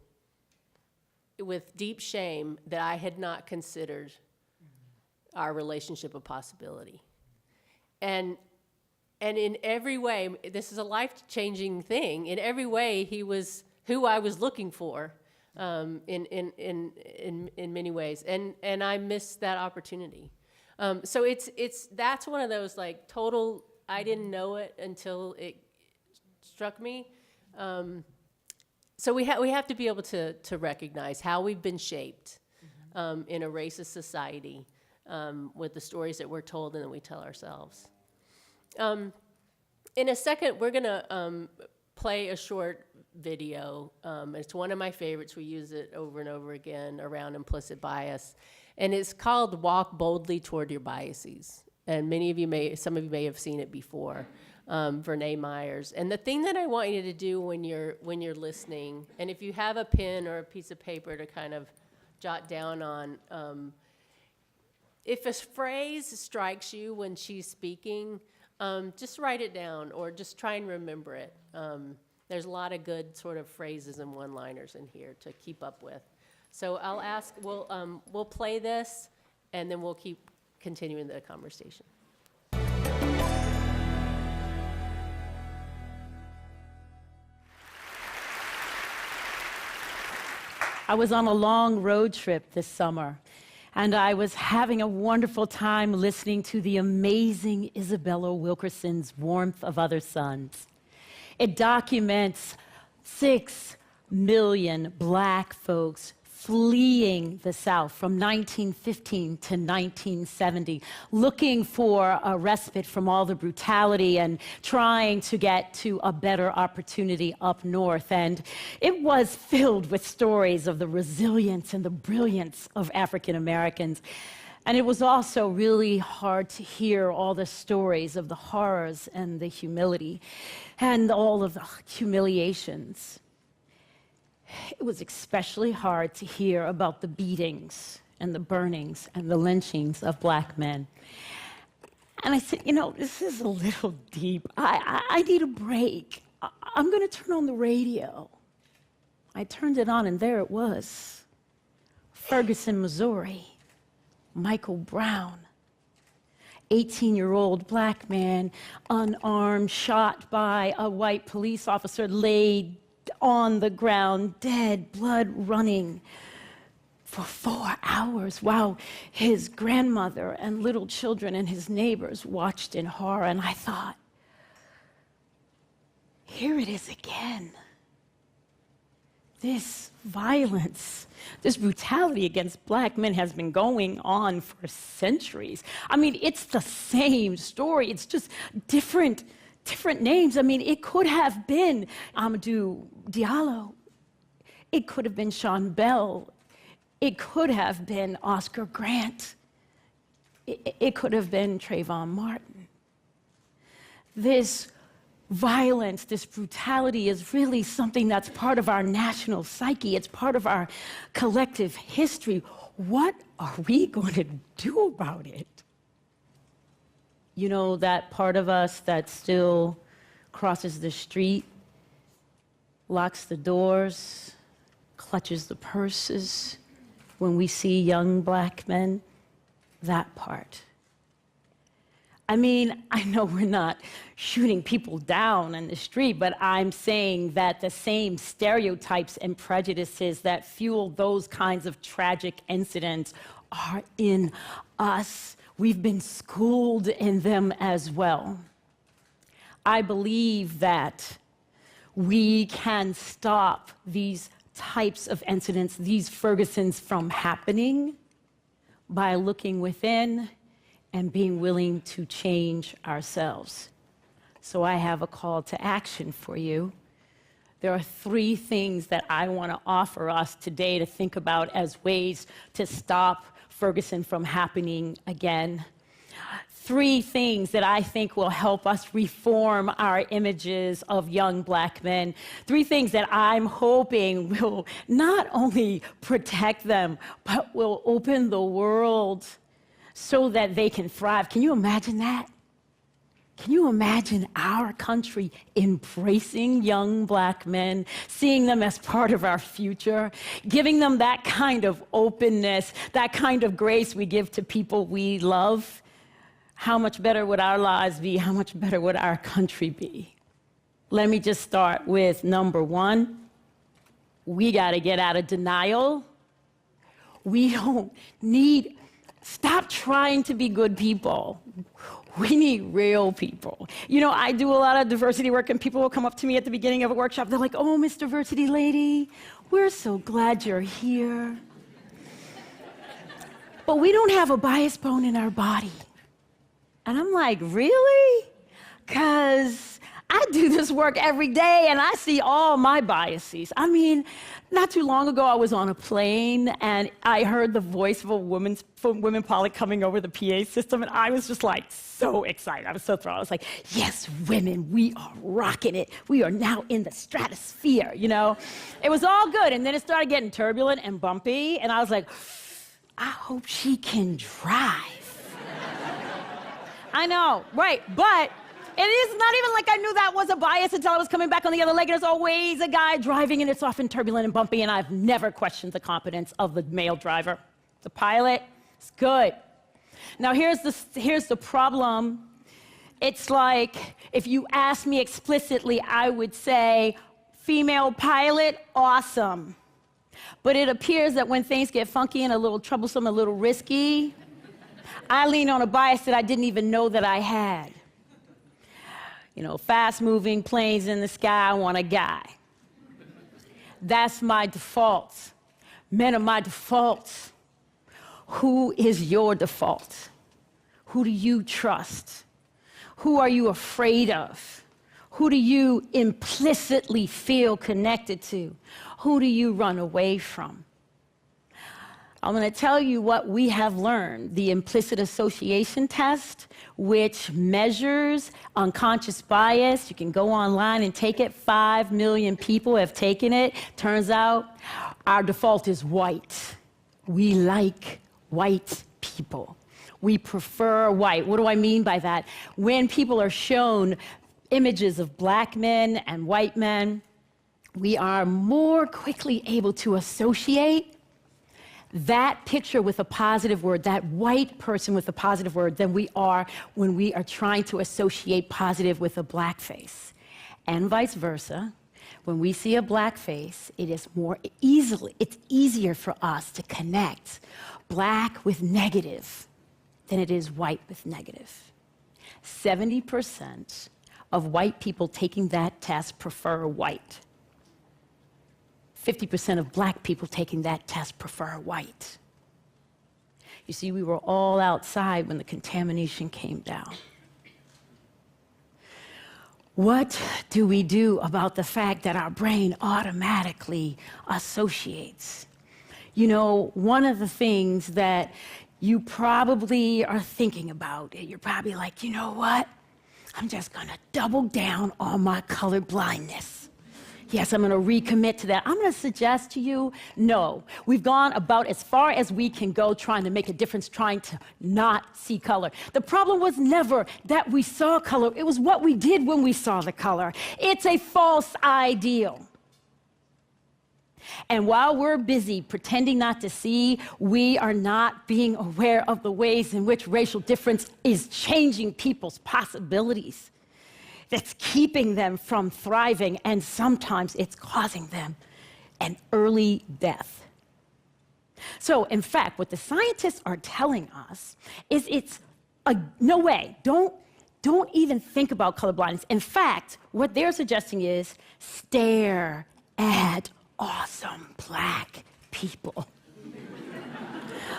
with deep shame that I had not considered our relationship a possibility. And in every way, this is a life-changing thing. In every way, he was who I was looking for in many ways. And I missed that opportunity. So that's one of those like total, I didn't know it until it struck me. So we have to be able to recognize how we've been shaped in a racist society with the stories that we're told and that we tell ourselves. In a second, we're going to play a short video. It's one of my favorites. We use it over and over again around implicit bias. And it's called Walk Boldly Toward Your Biases. And some of you may have seen it before, Vernee Myers. And the thing that I want you to do when you're listening, and if you have a pen or a piece of paper to kind of jot down on, if a phrase strikes you when she's speaking, just write it down or just try and remember it. There's a lot of good sort of phrases and one-liners in here to keep up with. So I'll ask, we'll play this, and then we'll keep continuing the conversation. I was on a long road trip this summer, and I was having a wonderful time listening to the amazing Isabella Wilkerson's Warmth of Other Suns. It documents 6 million black folks fleeing the South from 1915 to 1970, looking for a respite from all the brutality and trying to get to a better opportunity up north. And it was filled with stories of the resilience and the brilliance of African Americans. And it was also really hard to hear all the stories of the horrors and the humility and all of the humiliations. It was especially hard to hear about the beatings and the burnings and the lynchings of black men. And I said, this is a little deep. I need a break. I'm going to turn on the radio. I turned it on, and there it was. Ferguson, Missouri. Michael Brown, 18-year-old black man, unarmed, shot by a white police officer, laid on the ground, dead, blood running for 4 hours while his grandmother and little children and his neighbors watched in horror. And I thought, here it is again. This violence, this brutality against black men has been going on for centuries. I mean, it's the same story. It's just different names. I mean, it could have been Amadou Diallo. It could have been Sean Bell. It could have been Oscar Grant. It could have been Trayvon Martin. This violence, this brutality is really something that's part of our national psyche. It's part of our collective history. What are we going to do about it? That part of us that still crosses the street, locks the doors, clutches the purses when we see young black men, that part. I mean, I know we're not shooting people down in the street, but I'm saying that the same stereotypes and prejudices that fuel those kinds of tragic incidents are in us. We've been schooled in them as well. I believe that we can stop these types of incidents, these Fergusons, from happening by looking within and being willing to change ourselves. So I have a call to action for you. There are 3 things that I want to offer us today to think about as ways to stop Ferguson from happening again. 3 things that I think will help us reform our images of young black men. 3 things that I'm hoping will not only protect them, but will open the world so that they can thrive. Can you imagine that? Can you imagine our country embracing young black men, seeing them as part of our future, giving them that kind of openness, that kind of grace we give to people we love? How much better would our lives be? How much better would our country be? Let me just start with number 1. We got to get out of denial. We don't need... Stop trying to be good people. We need real people. You know, I do a lot of diversity work, and people will come up to me at the beginning of a workshop. They're like, "Oh, Miss Diversity Lady, we're so glad you're here. But we don't have a bias bone in our body." And I'm like, really? Because I do this work every day, and I see all my biases. I mean, not too long ago, I was on a plane, and I heard the voice of a women pilot coming over the PA system, and I was just like so excited. I was so thrilled. I was like, yes, women, we are rocking it. We are now in the stratosphere, you know? It was all good, and then it started getting turbulent and bumpy, and I was like, I hope she can drive. I know, right, but it is not even like I knew that was a bias until I was coming back on the other leg, and there's always a guy driving, and it's often turbulent and bumpy, and I've never questioned the competence of the male driver. The pilot is good. Now, here's the problem. It's like, if you ask me explicitly, I would say, female pilot, awesome. But it appears that when things get funky and a little troublesome, a little risky, I lean on a bias that I didn't even know that I had. You know, fast-moving planes in the sky, I want a guy. That's my default. Men are my default. Who is your default? Who do you trust? Who are you afraid of? Who do you implicitly feel connected to? Who do you run away from? I'm going to tell you what we have learned. The implicit association test, which measures unconscious bias. You can go online and take it. 5 million people have taken it. Turns out our default is white. We like white people. We prefer white. What do I mean by that? When people are shown images of black men and white men, we are more quickly able to associate that picture with a positive word, that white person with a positive word, than we are when we are trying to associate positive with a black face. And vice versa. When we see a black face, it's easier for us to connect black with negative than it is white with negative. 70% of white people taking that test prefer white. 50% of black people taking that test prefer white. You see, we were all outside when the contamination came down. What do we do about the fact that our brain automatically associates? You know, one of the things that you probably are thinking about, you're probably like, you know what? I'm just gonna double down on my color blindness. Yes, I'm going to recommit to that. I'm going to suggest to you, no. We've gone about as far as we can go trying to make a difference, trying to not see color. The problem was never that we saw color. It was what we did when we saw the color. It's a false ideal. And while we're busy pretending not to see, we are not being aware of the ways in which racial difference is changing people's possibilities. That's keeping them from thriving, and sometimes it's causing them an early death. So, in fact, what the scientists are telling us is no way, don't even think about colorblindness. In fact, what they're suggesting is stare at awesome black people.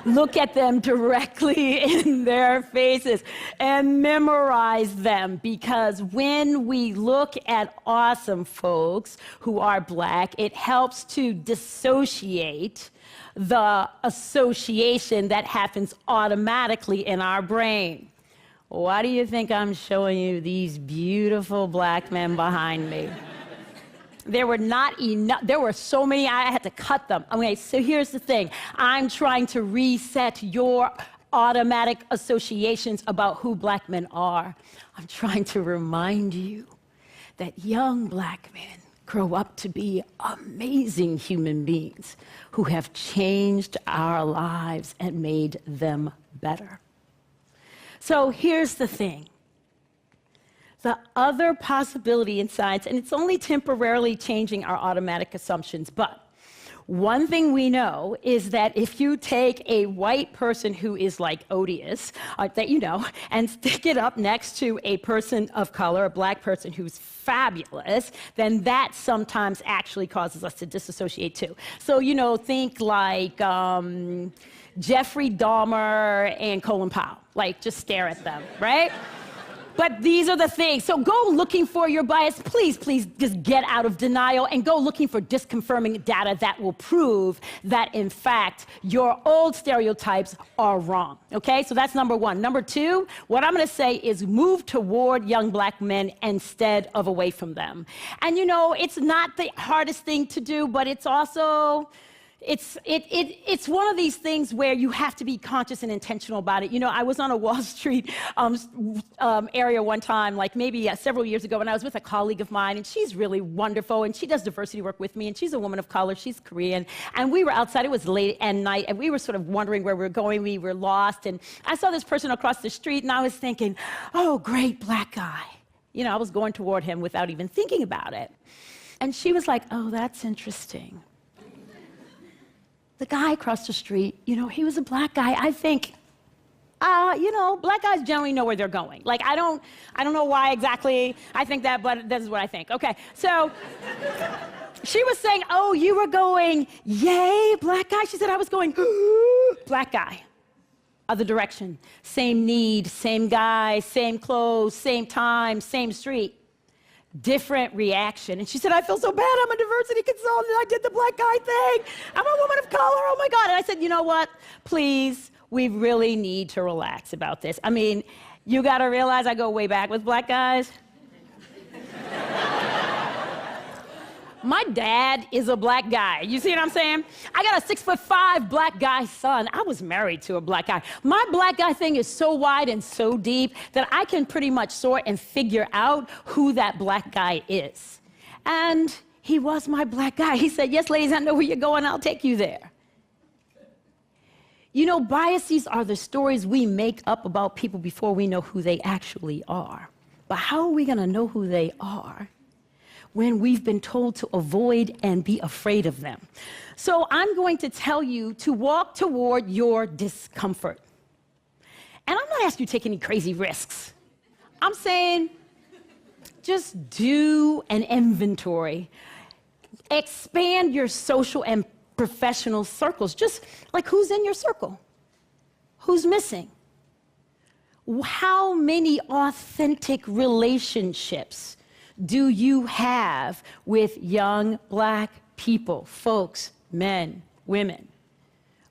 Look at them directly in their faces and memorize them, because when we look at awesome folks who are black, it helps to dissociate the association that happens automatically in our brain. Why do you think I'm showing you these beautiful black men behind me? There were not enough, there were so many, I had to cut them. Okay, so here's the thing. I'm trying to reset your automatic associations about who black men are. I'm trying to remind you that young black men grow up to be amazing human beings who have changed our lives and made them better. So here's the thing. The other possibility in science, and it's only temporarily changing our automatic assumptions, but one thing we know is that if you take a white person who is like odious, that you know, and stick it up next to a person of color, a black person who's fabulous, then that sometimes actually causes us to disassociate too. So, you know, think like Jeffrey Dahmer and Colin Powell. Like, just stare at them, right? But these are the things. So go looking for your bias. Please, please just get out of denial and go looking for disconfirming data that will prove that, in fact, your old stereotypes are wrong. Okay? So that's number one. Number two, what I'm going to say is move toward young black men instead of away from them. And, you know, it's not the hardest thing to do, but it's also... It's one of these things where you have to be conscious and intentional about it. You know, I was on a Wall Street area one time, like maybe several years ago, and I was with a colleague of mine, and she's really wonderful, and she does diversity work with me, and she's a woman of color, she's Korean, and we were outside, it was late at night, and we were sort of wondering where we were going, we were lost, and I saw this person across the street, and I was thinking, oh, great black guy. You know, I was going toward him without even thinking about it. And she was like, oh, that's interesting. The guy across the street, you know, he was a black guy. I think, you know, black guys generally know where they're going. Like, I don't know why exactly I think that, but this is what I think. Okay, so she was saying, oh, you were going, yay, black guy? She said, I was going, black guy. Other direction. Same need, same guy, same clothes, same time, same street. Different reaction. And she said, I feel so bad. I'm a diversity consultant. I did the black guy thing. I'm a woman of color. Oh my God. And I said, you know what? Please, we really need to relax about this. I mean, you got to realize I go way back with black guys. My dad is a black guy. You see what I'm saying? I got a 6'5" black guy son. I was married to a black guy. My black guy thing is so wide and so deep that I can pretty much sort and figure out who that black guy is. And he was my black guy. He said, yes, ladies, I know where you're going. I'll take you there. You know, biases are the stories we make up about people before we know who they actually are. But how are we going to know who they are when we've been told to avoid and be afraid of them? So I'm going to tell you to walk toward your discomfort. And I'm not asking you to take any crazy risks. I'm saying just do an inventory. Expand your social and professional circles. Just like, who's in your circle? Who's missing? How many authentic relationships do you have with young black people, folks, men, women,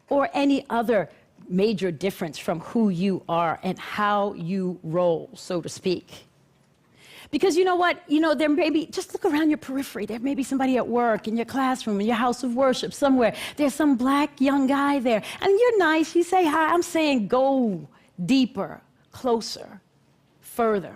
or any other major difference from who you are and how you roll, so to speak? Because you know what? There may be, just look around your periphery. There may be somebody at work, in your classroom, in your house of worship, somewhere. There's some black young guy there. And you're nice. You say hi. I'm saying go deeper, closer, further.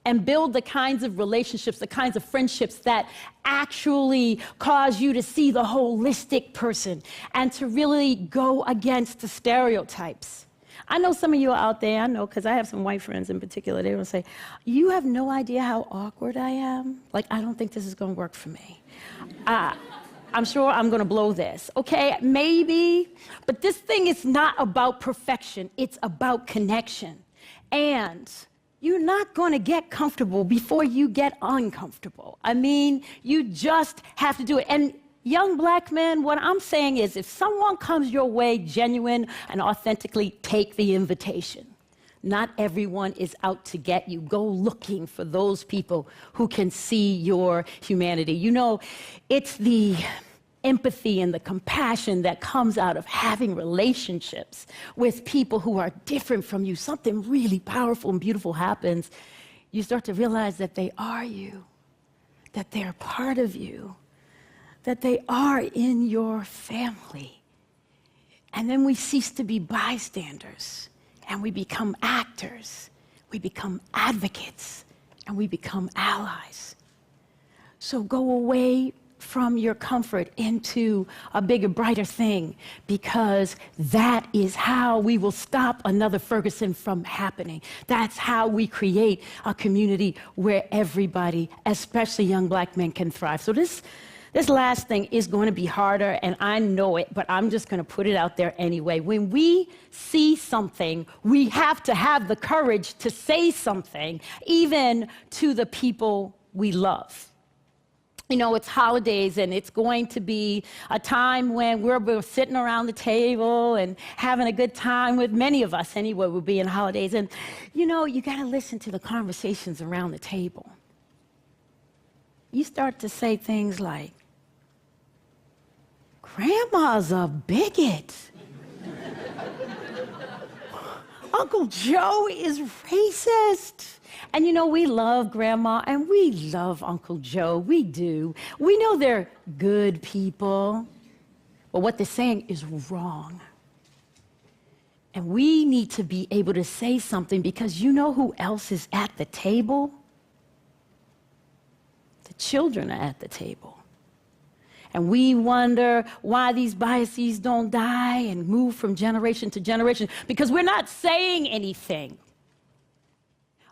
And build the kinds of relationships, the kinds of friendships that actually cause you to see the holistic person and to really go against the stereotypes. I know some of you out there, I know, because I have some white friends in particular, they will say, you have no idea how awkward I am. Like, I don't think this is going to work for me. I'm sure I'm going to blow this. Okay, maybe. But this thing is not about perfection. It's about connection. And you're not going to get comfortable before you get uncomfortable. I mean, you just have to do it. And young black men, what I'm saying is if someone comes your way genuine and authentically, take the invitation. Not everyone is out to get you. Go looking for those people who can see your humanity. It's the empathy and the compassion that comes out of having relationships with people who are different from you. Something really powerful and beautiful happens. You start to realize that they are you, that they're part of you, that they are in your family. And then we cease to be bystanders, and we become actors, we become advocates, and we become allies. So go away from your comfort into a bigger, brighter thing, because that is how we will stop another Ferguson from happening. That's how we create a community where everybody, especially young black men, can thrive. So this last thing is going to be harder, and I know it, but I'm just going to put it out there anyway. When we see something, we have to have the courage to say something, even to the people we love. It's holidays, and it's going to be a time when we're sitting around the table and having a good time with many of us anyway. We'll be in holidays. And, you got to listen to the conversations around the table. You start to say things like, Grandma's a bigot. Uncle Joe is racist. And we love Grandma and we love Uncle Joe. We do. We know they're good people. But what they're saying is wrong. And we need to be able to say something, because you know who else is at the table? The children are at the table. And we wonder why these biases don't die and move from generation to generation, because we're not saying anything.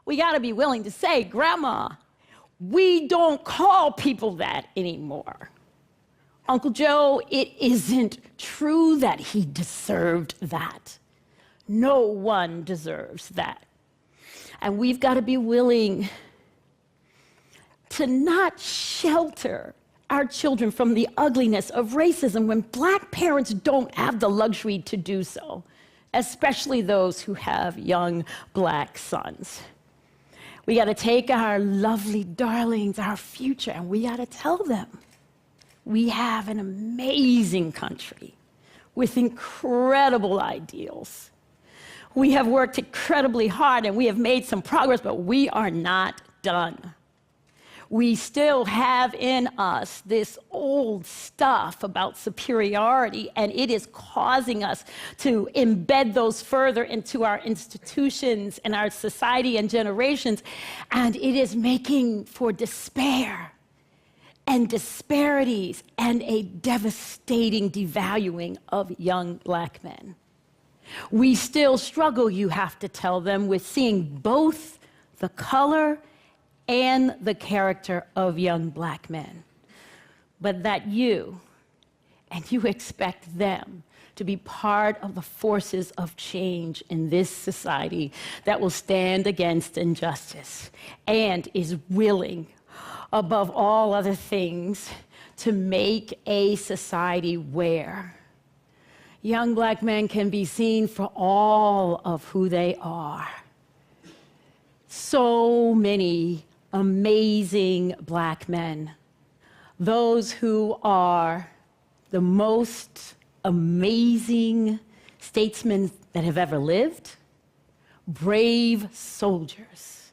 We got to be willing to say, Grandma, we don't call people that anymore. Uncle Joe, it isn't true that he deserved that. No one deserves that. And we've got to be willing to not shelter our children from the ugliness of racism when black parents don't have the luxury to do so, especially those who have young black sons. We got to take our lovely darlings, our future, and we got to tell them we have an amazing country with incredible ideals. We have worked incredibly hard and we have made some progress, but we are not done. We still have in us this old stuff about superiority, and it is causing us to embed those further into our institutions and our society and generations, and it is making for despair and disparities and a devastating devaluing of young black men. We still struggle, you have to tell them, with seeing both the color and the character of young black men, but that you expect them to be part of the forces of change in this society that will stand against injustice and is willing, above all other things, to make a society where young black men can be seen for all of who they are. So many amazing black men, those who are the most amazing statesmen that have ever lived, brave soldiers,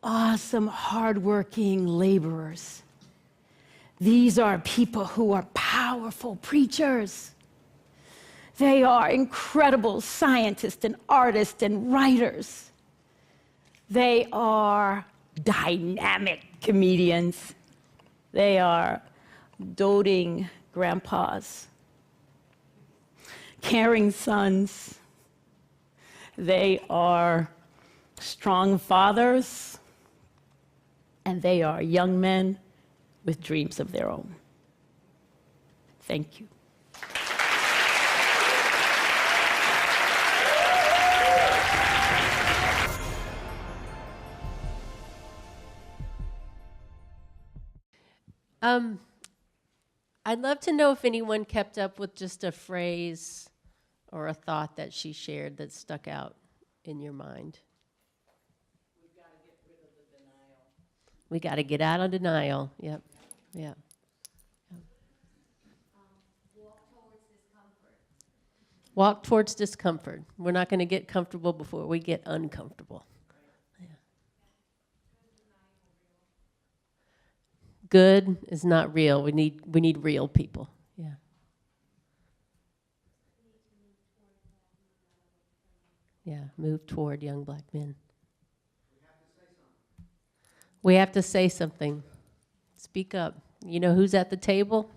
awesome, hardworking laborers. These are people who are powerful preachers. They are incredible scientists and artists and writers. They are dynamic comedians. They are doting grandpas, caring sons. They are strong fathers, and they are young men with dreams of their own. Thank you. I'd love to know if anyone kept up with just a phrase or a thought that she shared that stuck out in your mind. We got to get out of denial. Yep. Yeah. Walk towards discomfort. We're not going to get comfortable before we get uncomfortable. Yeah. Good is not real. We need real people. Yeah. Yeah, move toward young black men. We have to say something. Speak up. You know who's at the table?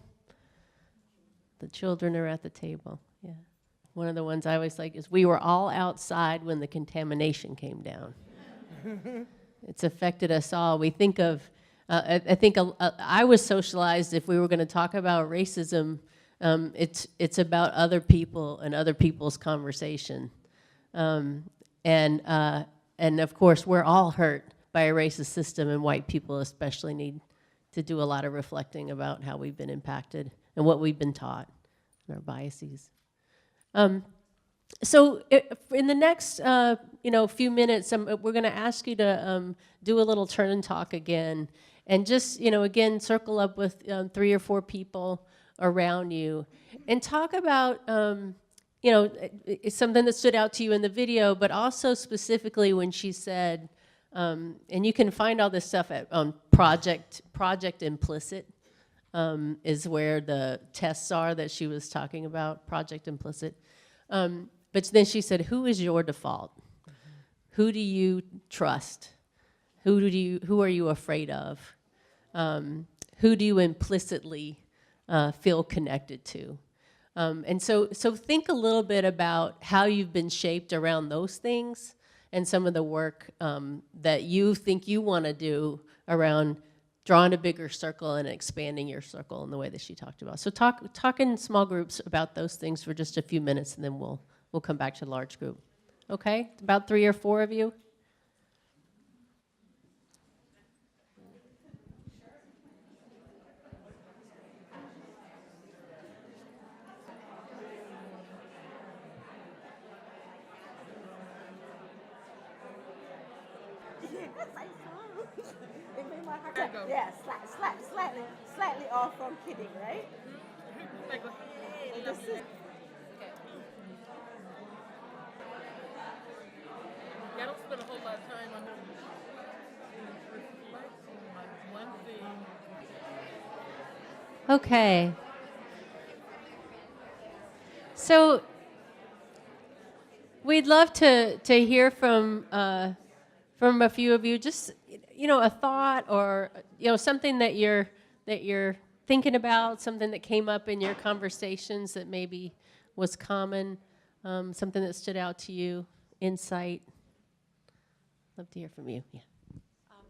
The children are at the table. Yeah. One of the ones I always like is, we were all outside when the contamination came down. It's affected us all. We think of, I think I was socialized, if we were going to talk about racism, it's about other people and other people's conversation. And of course, we're all hurt by a racist system, and white people especially need to do a lot of reflecting about how we've been impacted and what we've been taught and our biases. So in the next few minutes, we're going to ask you to do a little turn and talk again, and just again circle up with 3 or 4 people around you, and talk about it's something that stood out to you in the video, but also specifically when she said, and you can find all this stuff at Project Implicit. Is where the tests are that she was talking about, Project Implicit. But then she said, who is your default? Mm-hmm. Who do you trust? Who are you afraid of? Who do you implicitly feel connected to? And so think a little bit about how you've been shaped around those things, and some of the work that you think you want to do around drawing a bigger circle and expanding your circle in the way that she talked about. So talk in small groups about those things for just a few minutes, and then we'll come back to the large group. Okay? About 3 or 4 of you? Yeah, slightly off from kidding, right? I don't spend a whole lot of time on one thing. Okay. So we'd love to hear from a few of you, just a thought or something that you're thinking about, something that came up in your conversations that maybe was common, something that stood out to you, insight. Love to hear from you. Yeah.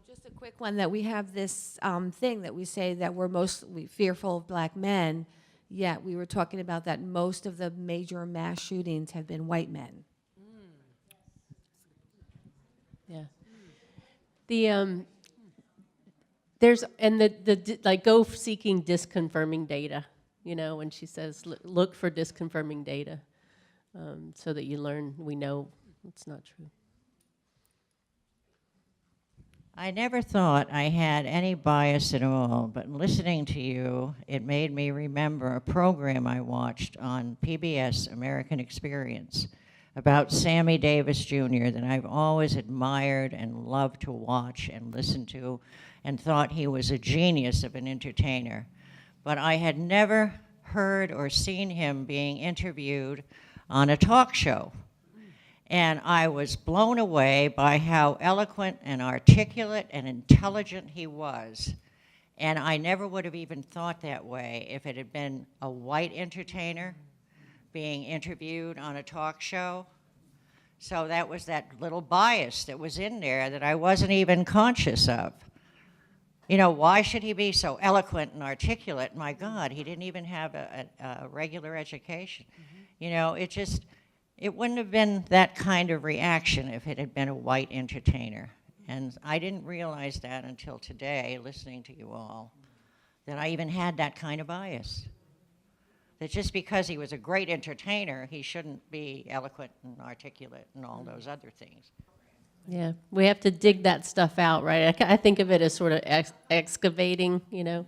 Just a quick one, that we have this thing that we say that we're mostly fearful of black men, yet we were talking about that most of the major mass shootings have been white men. Yeah. There's like go seeking disconfirming data, when she says look for disconfirming data, so that you learn, we know it's not true. I never thought I had any bias at all, but listening to you, it made me remember a program I watched on PBS, American Experience, about Sammy Davis Jr. that I've always admired and loved to watch and listen to, and thought he was a genius of an entertainer. But I had never heard or seen him being interviewed on a talk show. And I was blown away by how eloquent and articulate and intelligent he was. And I never would have even thought that way if it had been a white entertainer being interviewed on a talk show. So that was that little bias that was in there that I wasn't even conscious of. You know, why should he be so eloquent and articulate? My God, he didn't even have a regular education. You know, it wouldn't have been that kind of reaction if it had been a white entertainer. And I didn't realize that until today, listening to you all, that I even had that kind of bias. That just because he was a great entertainer, he shouldn't be eloquent and articulate and all those other things. Yeah, we have to dig that stuff out, right? I think of it as sort of excavating, you know.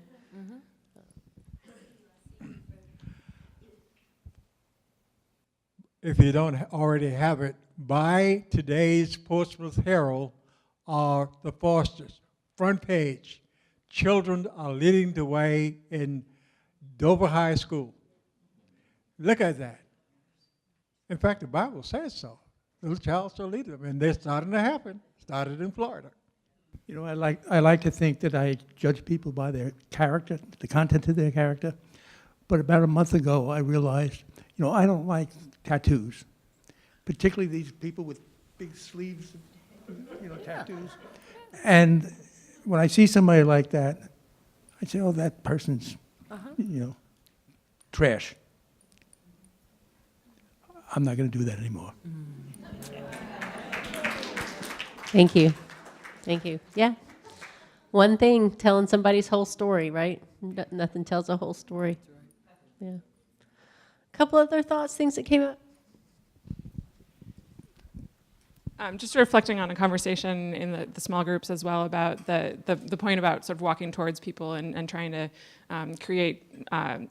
If you don't already have it, buy today's Portsmouth Herald or the Fosters. Front page. Children are leading the way in Dover High School. Look at that. In fact, the Bible says so. Little child shall lead them, and they're starting to happen. Started in Florida. You know, I like to think that I judge people by their character, the content of their character. But about a month ago, I realized, you know, I don't like tattoos, particularly these people with big sleeves, you know, tattoos. And when I see somebody like that, I say, oh, that person's, you know, trash. I'm not going to do that anymore. Thank you. Thank you. Yeah. One thing, telling somebody's whole story, right? Nothing tells a whole story. Yeah. A couple other thoughts, things that came up? Just reflecting on a conversation in the small groups as well about the point about sort of walking towards people and trying to create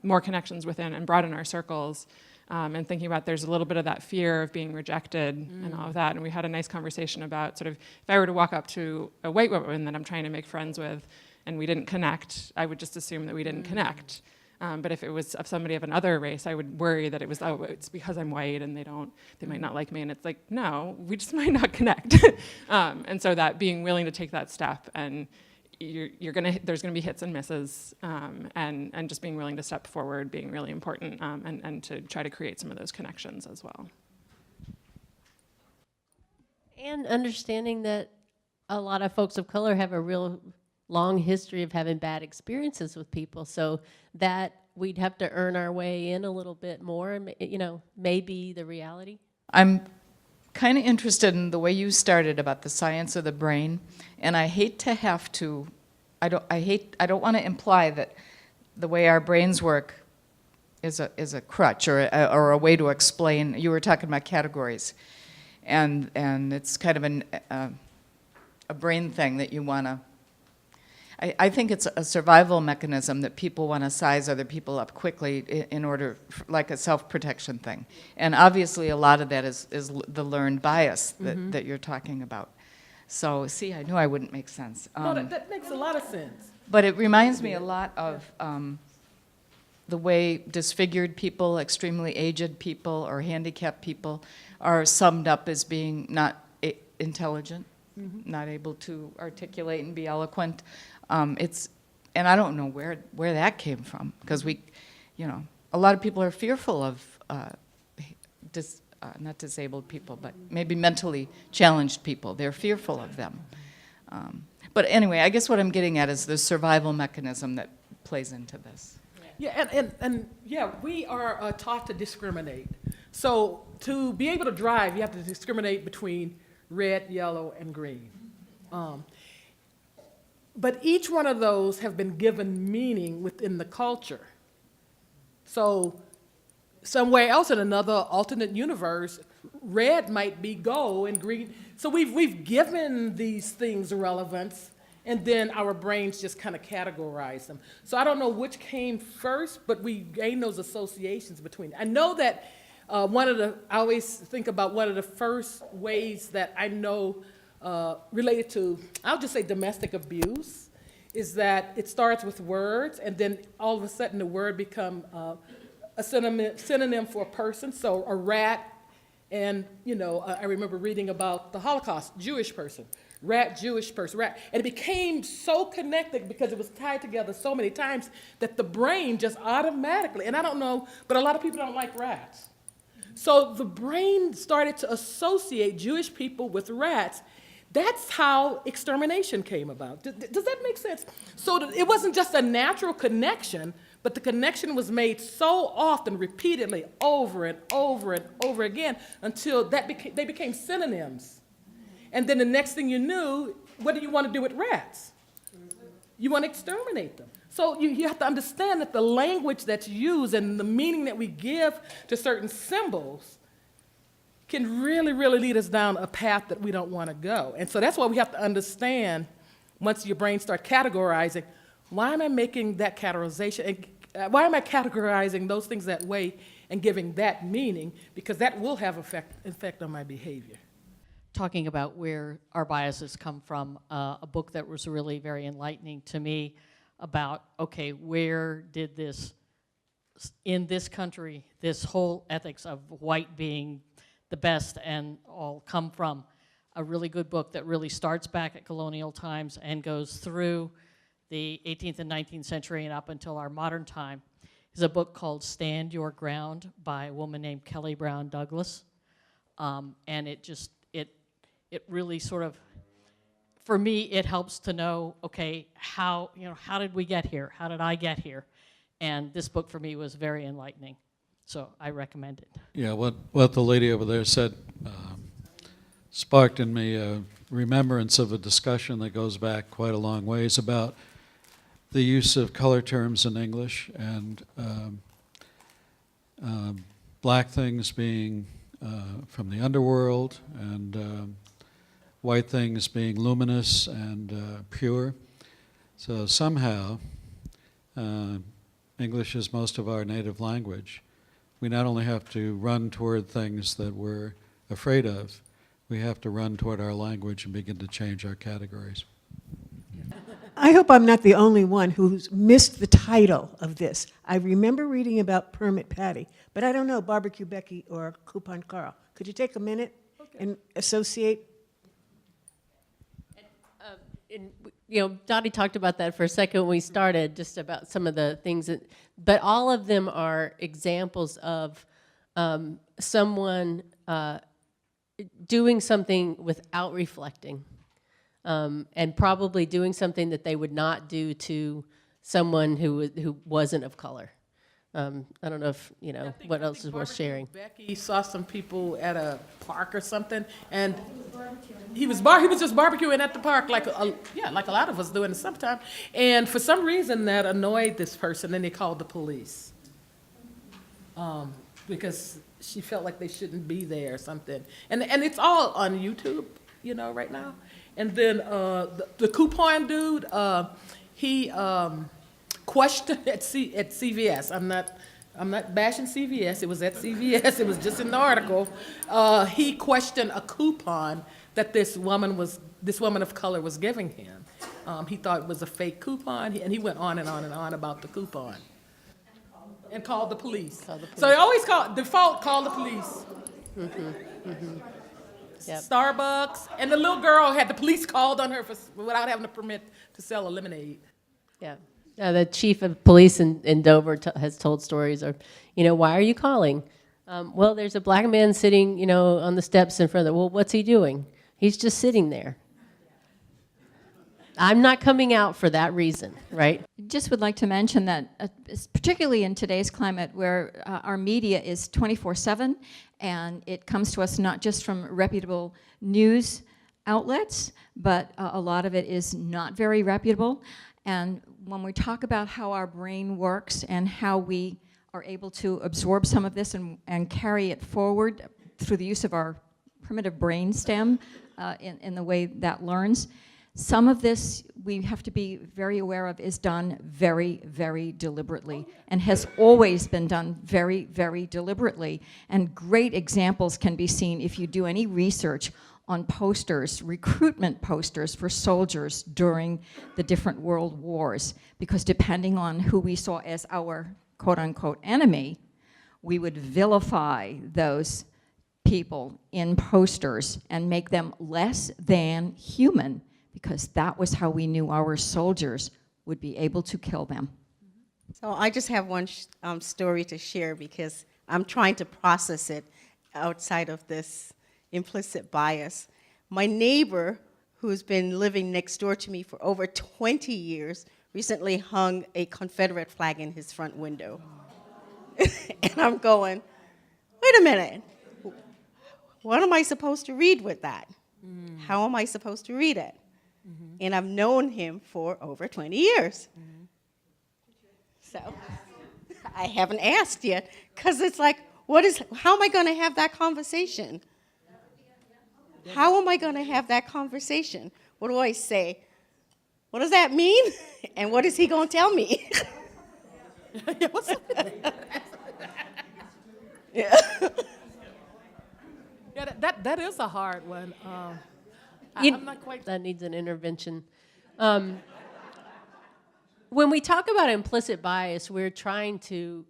more connections within and broaden our circles. And thinking about there's a little bit of that fear of being rejected and all of that. And we had a nice conversation about sort of if I were to walk up to a white woman that I'm trying to make friends with and we didn't connect, I would just assume that we didn't connect. But if it was of somebody of another race, I would worry that it was, oh, it's because I'm white and they might not like me. And it's like, no, we just might not connect. And so that being willing to take that step and there's gonna be hits and misses, and just being willing to step forward, being really important, and to try to create some of those connections as well. And understanding that a lot of folks of color have a real long history of having bad experiences with people, so that we'd have to earn our way in a little bit more, you know, maybe the reality. I'm kind of interested in the way you started about the science of the brain, and I hate to have to, I don't want to imply that the way our brains work is a crutch or a way to explain. You were talking about categories, and it's kind of a brain thing that you want to. I think it's a survival mechanism that people want to size other people up quickly in order, like a self-protection thing. And obviously a lot of that is the learned bias that you're talking about. So, see, I knew I wouldn't make sense. No, that makes a lot of sense. But it reminds me a lot of the way disfigured people, extremely aged people, or handicapped people are summed up as being not intelligent, not able to articulate and be eloquent. And I don't know where that came from, because a lot of people are fearful of not disabled people, but maybe mentally challenged people. They're fearful of them. But anyway, I guess what I'm getting at is the survival mechanism that plays into this. Yeah, and yeah, we are taught to discriminate. So to be able to drive, you have to discriminate between red, yellow, and green. But each one of those have been given meaning within the culture. So somewhere else in another alternate universe, red might be gold and green. So we've given these things relevance, and then our brains just kind of categorize them. So I don't know which came first, but we gain those associations between. I know that I always think about one of the first ways that I know related to, I'll just say domestic abuse, is that it starts with words, and then all of a sudden the word become a synonym for a person. So a rat, and I remember reading about the Holocaust, Jewish person, rat, Jewish person, rat. And it became so connected because it was tied together so many times that the brain just automatically, and I don't know, but a lot of people don't like rats. So the brain started to associate Jewish people with rats. That's how extermination came about. Does that make sense? So it wasn't just a natural connection, but the connection was made so often, repeatedly, over and over and over again, until they became synonyms. And then the next thing you knew, what do you want to do with rats? You want to exterminate them. So you have to understand that the language that's used and the meaning that we give to certain symbols can really, really lead us down a path that we don't want to go. And so that's why we have to understand, once your brain starts categorizing, why am I making that categorization? And why am I categorizing those things that way and giving that meaning? Because that will have effect on my behavior. Talking about where our biases come from, a book that was really very enlightening to me about, okay, where did this, in this country, this whole ethics of white being the best and all come from. A really good book that really starts back at colonial times and goes through the 18th and 19th century and up until our modern time is a book called Stand Your Ground by a woman named Kelly Brown Douglas. And it really sort of, for me, it helps to know, okay, how did we get here? How did I get here? And this book for me was very enlightening. So I recommend it. Yeah, what the lady over there said sparked in me a remembrance of a discussion that goes back quite a long ways about the use of color terms in English and black things being from the underworld and white things being luminous and pure. So somehow, English is most of our native language. We not only have to run toward things that we're afraid of, we have to run toward our language and begin to change our categories. I hope I'm not the only one who's missed the title of this. I remember reading about Permit Patty, but I don't know, Barbecue Becky or Coupon Carl. Could you take a minute and associate? Dottie talked about that for a second when we started, just about some of the things but all of them are examples of someone doing something without reflecting, and probably doing something that they would not do to someone who wasn't of color. I don't know if, what else is worth sharing. Becky saw some people at a park or something, and he was just barbecuing at the park like a lot of us do in the summertime. And for some reason that annoyed this person, and they called the police because she felt like they shouldn't be there or something. And it's all on YouTube, right now. And then the coupon dude, he questioned at CVS. I'm not bashing CVS. It was at CVS. It was just in the article. He questioned a coupon that this woman of color was giving him. He thought it was a fake coupon, and he went on and on and on about the coupon. And called the police. So they always call the police. Mm-hmm. Mm-hmm. Yep. Starbucks, and the little girl had the police called on her without having a permit to sell a lemonade. Yeah. The chief of police in Dover has told stories of, why are you calling? Well, there's a black man sitting, on the steps in front of well, what's he doing? He's just sitting there. I'm not coming out for that reason, right? Just would like to mention that, particularly in today's climate where our media is 24/7, and it comes to us not just from reputable news outlets, but a lot of it is not very reputable. And when we talk about how our brain works and how we are able to absorb some of this and carry it forward through the use of our primitive brain stem in the way that learns, Some of this we have to be very aware of is done very, very deliberately and has always been done very, very deliberately. And great examples can be seen if you do any research on posters, recruitment posters for soldiers during the different world wars, because depending on who we saw as our quote-unquote enemy, we would vilify those people in posters and make them less than human, because that was how we knew our soldiers would be able to kill them. So I just have one story to share, because I'm trying to process it outside of this implicit bias. My neighbor, who's been living next door to me for over 20 years, recently hung a Confederate flag in his front window. And I'm going, wait a minute, what am I supposed to read with that? How am I supposed to read it? And I've known him for over 20 years. So I haven't asked yet, because it's like, how am I going to have that conversation? How am I going to have that conversation? What do I say? What does that mean? And what is he going to tell me? What's up with that? Yeah. Yeah, that is a hard one. I'm not quite. That needs an intervention. When we talk about implicit bias, we're trying to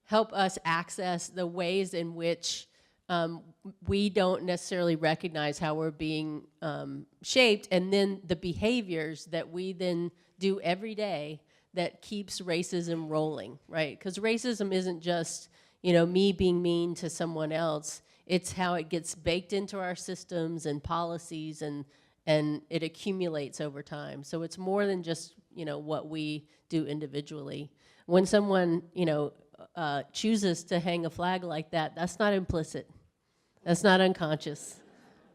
help us access the ways in which we don't necessarily recognize how we're being shaped, and then the behaviors that we then do every day that keeps racism rolling, right? Because racism isn't just, me being mean to someone else. It's how it gets baked into our systems and policies, and it accumulates over time. So it's more than just, what we do individually. When someone, chooses to hang a flag like that, that's not implicit. That's not unconscious.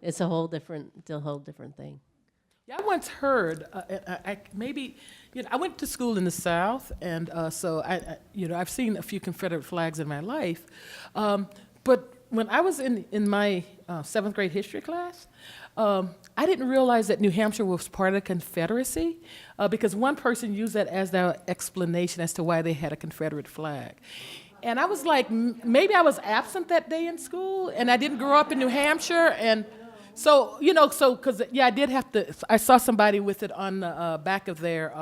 It's a whole different thing. Yeah, I once heard, I went to school in the South, and so I've seen a few Confederate flags in my life, but when I was in my 7th grade history class, I didn't realize that New Hampshire was part of the Confederacy, because one person used that as their explanation as to why they had a Confederate flag. And I was like, maybe I was absent that day in school, and I didn't grow up in New Hampshire, and so, because, I saw somebody with it on the back of their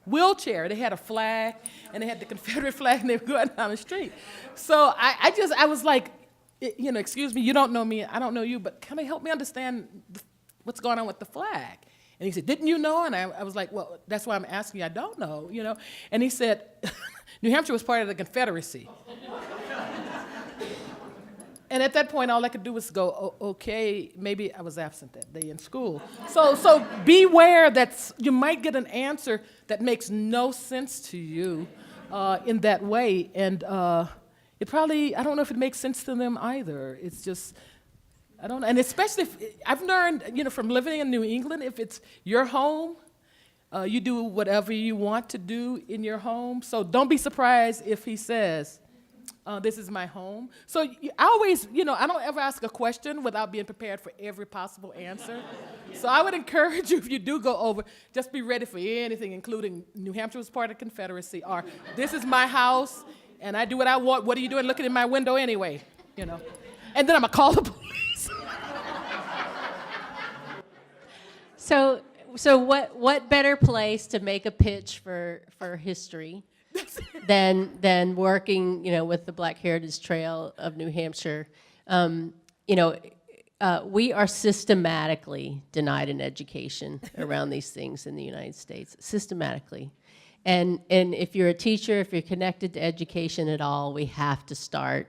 wheelchair. They had a flag, and they had the Confederate flag, and they were going down the street. So I was like, excuse me, you don't know me, I don't know you, but can you help me understand what's going on with the flag? And he said, didn't you know? And I was like, well, that's why I'm asking you, I don't know, And he said, New Hampshire was part of the Confederacy. And at that point, all I could do was go, okay, maybe I was absent that day in school. So beware that you might get an answer that makes no sense to you in that way. And it probably, I don't know if it makes sense to them either. It's just, I don't know. And especially if, I've learned, from living in New England, if it's your home, you do whatever you want to do in your home. So don't be surprised if he says, this is my home. So I always, I don't ever ask a question without being prepared for every possible answer. So I would encourage you, if you do go over, just be ready for anything, including New Hampshire was part of the Confederacy, or this is my house, and I do what I want. What are you doing looking in my window anyway? And then I'm going to call the police. So what better place to make a pitch for history than working, with the Black Heritage Trail of New Hampshire? We are systematically denied an education around these things in the United States, systematically. And if you're a teacher, if you're connected to education at all, we have to start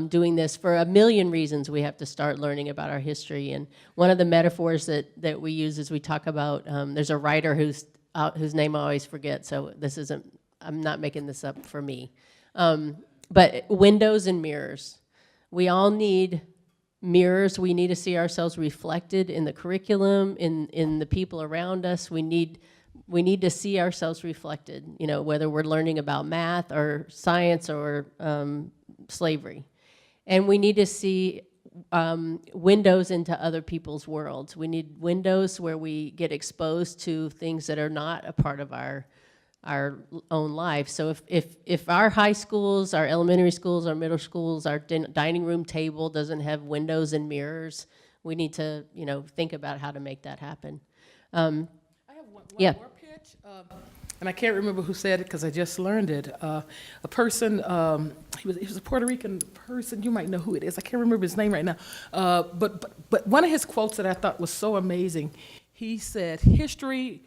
doing this for a million reasons. We have to start learning about our history. And one of the metaphors that we use is we talk about, there's a writer whose name I always forget, so I'm not making this up for me. But windows and mirrors. We all need mirrors. We need to see ourselves reflected in the curriculum, in the people around us. We need to see ourselves reflected, whether we're learning about math or science or slavery. And we need to see windows into other people's worlds. We need windows where we get exposed to things that are not a part of our own life. So if our high schools, our elementary schools, our middle schools, our dining room table doesn't have windows and mirrors, we need to, think about how to make that happen. I have one more pitch, and I can't remember who said it because I just learned it. A person, he was a Puerto Rican person. You might know who it is. I can't remember his name right now. But one of his quotes that I thought was so amazing. He said, "History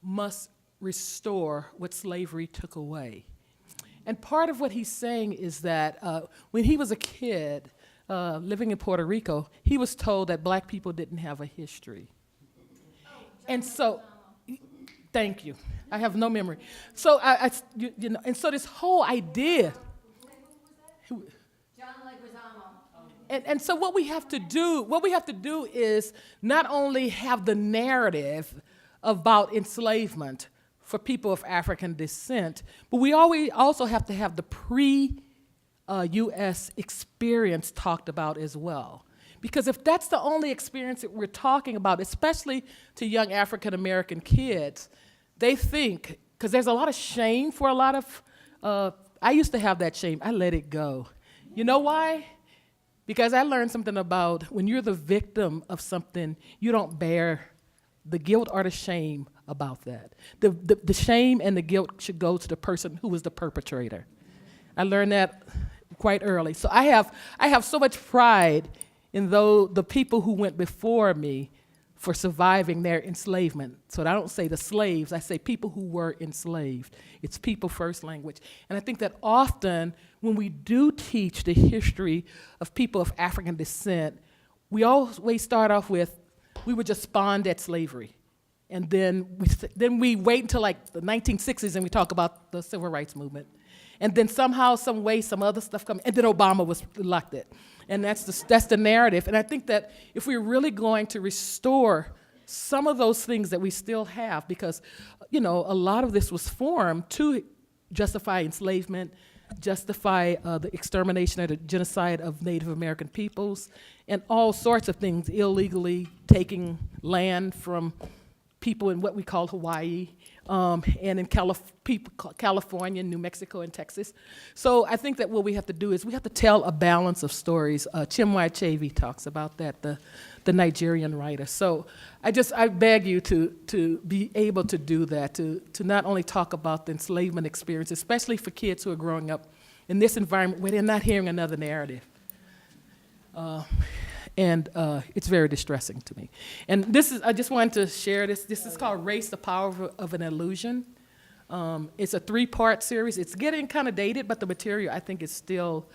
must restore what slavery took away." And part of what he's saying is that when he was a kid living in Puerto Rico, he was told that black people didn't have a history. And so, thank you. I have no memory. So and so this whole idea. And so what we have to do is not only have the narrative about enslavement for people of African descent, but we also have to have the pre-U.S. experience talked about as well. Because if that's the only experience that we're talking about, especially to young African American kids, they think, because there's a lot of shame for a lot of, I used to have that shame, I let it go. You know why? Because I learned something about when you're the victim of something, you don't bear the guilt or the shame about that. The shame and the guilt should go to the person who was the perpetrator. I learned that quite early. So I have so much pride in the people who went before me for surviving their enslavement. So I don't say the slaves, I say people who were enslaved. It's people first language. And I think that often when we do teach the history of people of African descent, we always start off with, we were just spawned at slavery. And then we wait until like the 1960s and we talk about the civil rights movement. And then somehow, some way, some other stuff comes, and then Obama was elected. And that's the narrative. And I think that if we're really going to restore some of those things that we still have, because, a lot of this was formed to justify enslavement, justify the extermination or the genocide of Native American peoples, and all sorts of things, illegally taking land from people in what we call Hawaii, and in California, New Mexico, and Texas. So I think that what we have to do is we have to tell a balance of stories. Chinua Achebe talks about that, the Nigerian writer. So I beg you to be able to do that, to not only talk about the enslavement experience, especially for kids who are growing up in this environment where they're not hearing another narrative. And it's very distressing to me. And I just wanted to share this. This is called Race, the Power of an Illusion. It's a 3-part series. It's getting kind of dated, but the material I think is still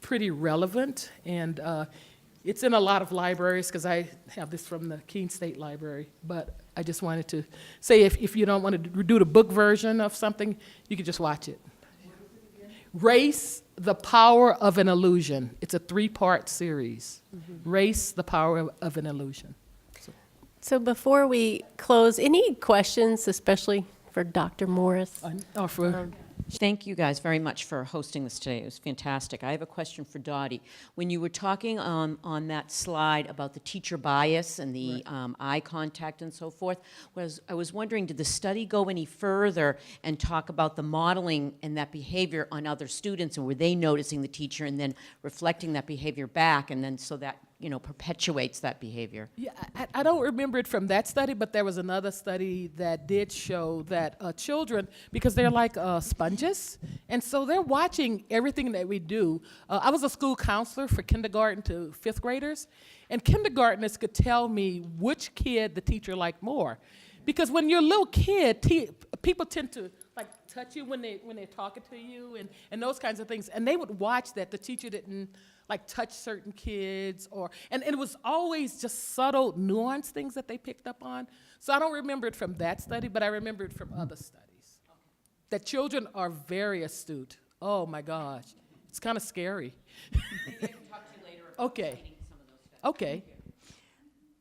pretty relevant. And it's in a lot of libraries because I have this from the Keene State Library. But I just wanted to say if you don't want to do the book version of something, you can just watch it. Race, the Power of an Illusion. It's a 3-part series. Mm-hmm. Race, the Power of an Illusion. So before we close, any questions, especially for Dr. Morris? Thank you guys very much for hosting this today. It was fantastic. I have a question for Dottie. When you were talking on that slide about the teacher bias and the eye contact and so forth, I was wondering, did the study go any further and talk about the modeling and that behavior on other students, and were they noticing the teacher and then reflecting that behavior back, and then so that perpetuates that behavior? Yeah, I don't remember it from that study, but there was another study that did show that children, because they're like sponges, and so they're watching everything that we do. I was a school counselor for kindergarten to 5th graders, and kindergartners could tell me which kid the teacher liked more. Because when you're a little kid, people tend to like touch you when they're talking to you and those kinds of things, and they would watch that the teacher didn't like touch certain kids, and it was always just subtle, nuanced things that they picked up on. So I don't remember it from that study, but I remember it from other studies. That children are very astute. Oh my gosh, it's kind of scary. Okay. Okay.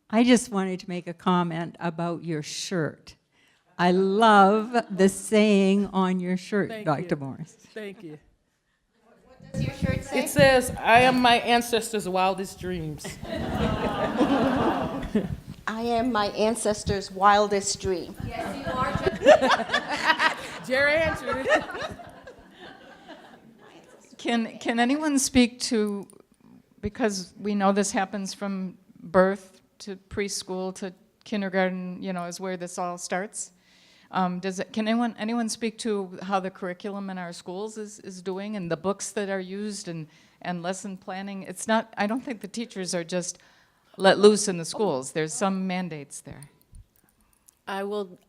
I just wanted to make a comment about your shirt. I love the saying on your shirt, Dr. Morris. Thank you. Does your shirt say? It says, "I am my ancestors' wildest dreams." I am my ancestors' wildest dream. Yes, you are. Jerry answered it. Can anyone speak to, because we know this happens from birth to preschool to kindergarten, you know, is where this all starts. Can anyone speak to how the curriculum in our schools is doing, and the books that are used, and lesson planning? It's not, I don't think the teachers are just let loose in the schools. There's some mandates there. I will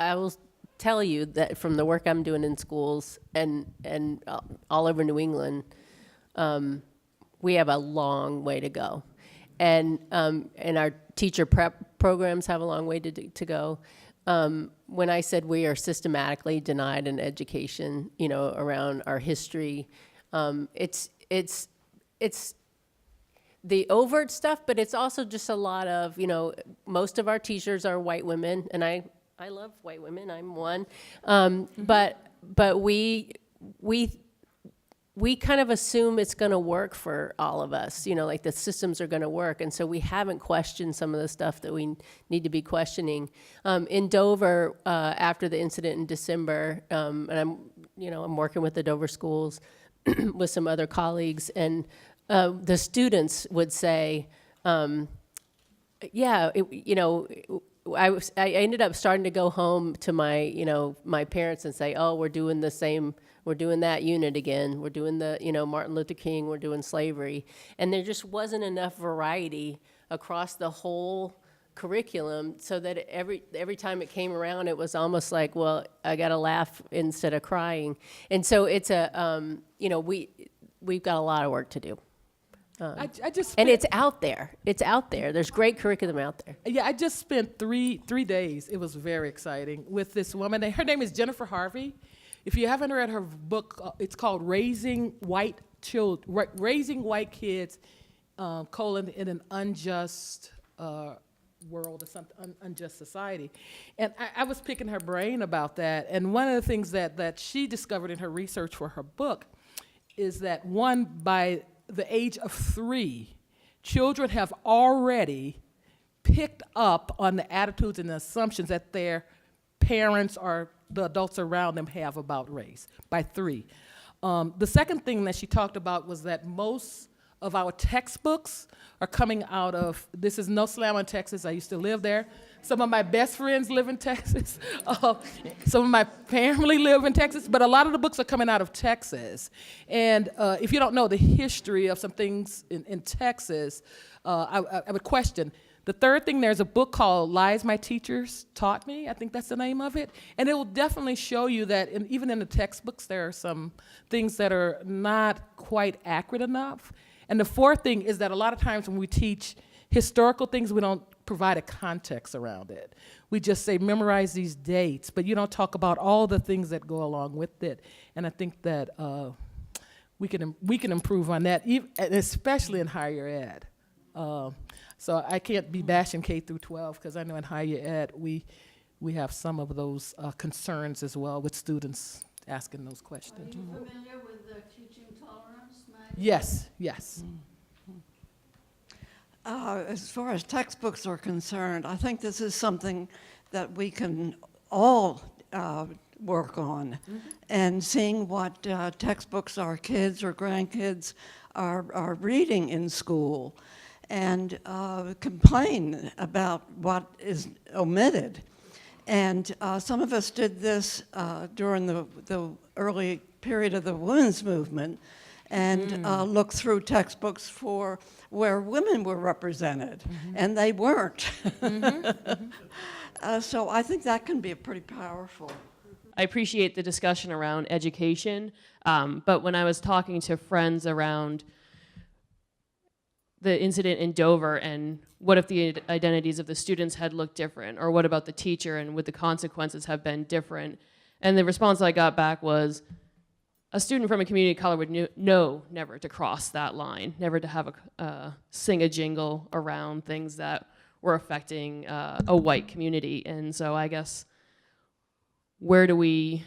tell you that from the work I'm doing in schools and all over New England, we have a long way to go, and our teacher prep programs have a long way to go. When I said we are systematically denied an education, you know, around our history, it's the overt stuff, but it's also just a lot of, you know, most of our teachers are white women, and I love white women. I'm one, but we kind of assume it's going to work for all of us, you know, like the systems are going to work, and so we haven't questioned some of the stuff that we need to be questioning. In Dover, after the incident in December, and I'm working with the Dover schools with some other colleagues, and the students would say, I ended up starting to go home to my parents and say, oh, we're doing the same, we're doing that unit again, we're doing the, Martin Luther King, we're doing slavery. And there just wasn't enough variety across the whole curriculum so that every time it came around, it was almost like, well, I got to laugh instead of crying. And so it's we've got a lot of work to do. And it's out there. It's out there. There's great curriculum out there. Yeah, I just spent three days. It was very exciting with this woman. Her name is Jennifer Harvey. If you haven't read her book, it's called Raising White Kids, in an unjust world or something, unjust society. And I was picking her brain about that. And one of the things that she discovered in her research for her book is that by the age of 3, children have already picked up on the attitudes and the assumptions that their parents or the adults around them have about race by 3. The second thing that she talked about was that most of our textbooks are coming out of, this is no slam on Texas, I used to live there. Some of my best friends live in Texas. Some of my family live in Texas, but a lot of the books are coming out of Texas. And if you don't know the history of some things in Texas, I would question. The third thing, there's a book called Lies My Teachers Taught Me. I think that's the name of it. And it will definitely show you that even in the textbooks, there are some things that are not quite accurate enough. And the fourth thing is that a lot of times when we teach historical things, we don't provide a context around it. We just say, memorize these dates, but you don't talk about all the things that go along with it. And I think that we can improve on that, especially in higher ed. So I can't be bashing K through 12 because I know in higher ed we have some of those concerns as well with students asking those questions. Are you familiar with the Teaching Tolerance magazine? Yes, yes. As far as textbooks are concerned, I think this is something that we can all work on, and seeing what textbooks our kids or grandkids are reading in school, and complain about what is omitted. And some of us did this during the early period of the women's movement, and looked through textbooks for where women were represented, and they weren't. So I think that can be pretty powerful. I appreciate the discussion around education, but when I was talking to friends around the incident in Dover and what if the identities of the students had looked different, or what about the teacher and would the consequences have been different, and the response I got back was, a student from a community of color would know never to cross that line, never to have sing a jingle around things that were affecting a white community. And so I guess, where do we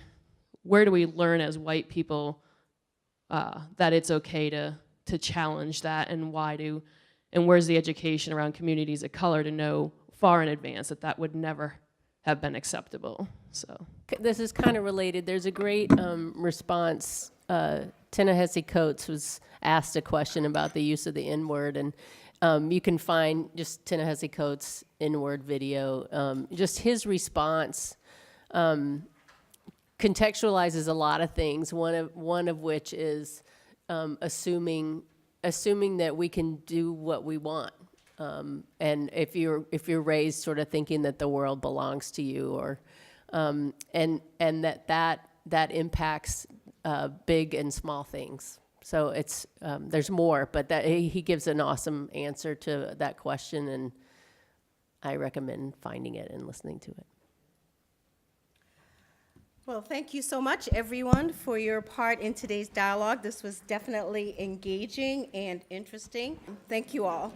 learn as white people that it's okay to challenge that, and and where's the education around communities of color to know far in advance that that would never have been acceptable. So This is kind of related. There's a great response. Ta-Nehisi Coates was asked a question about the use of the N-word, and you can find just Ta-Nehisi Coates' N-word video. Just his response contextualizes a lot of things. One of which is assuming that we can do what we want. And if you're raised sort of thinking that the world belongs to you, or and that impacts big and small things. So it's there's more, but that he gives an awesome answer to that question, and I recommend finding it and listening to it. Well, thank you so much, everyone, for your part in today's dialogue. This was definitely engaging and interesting. Thank you all.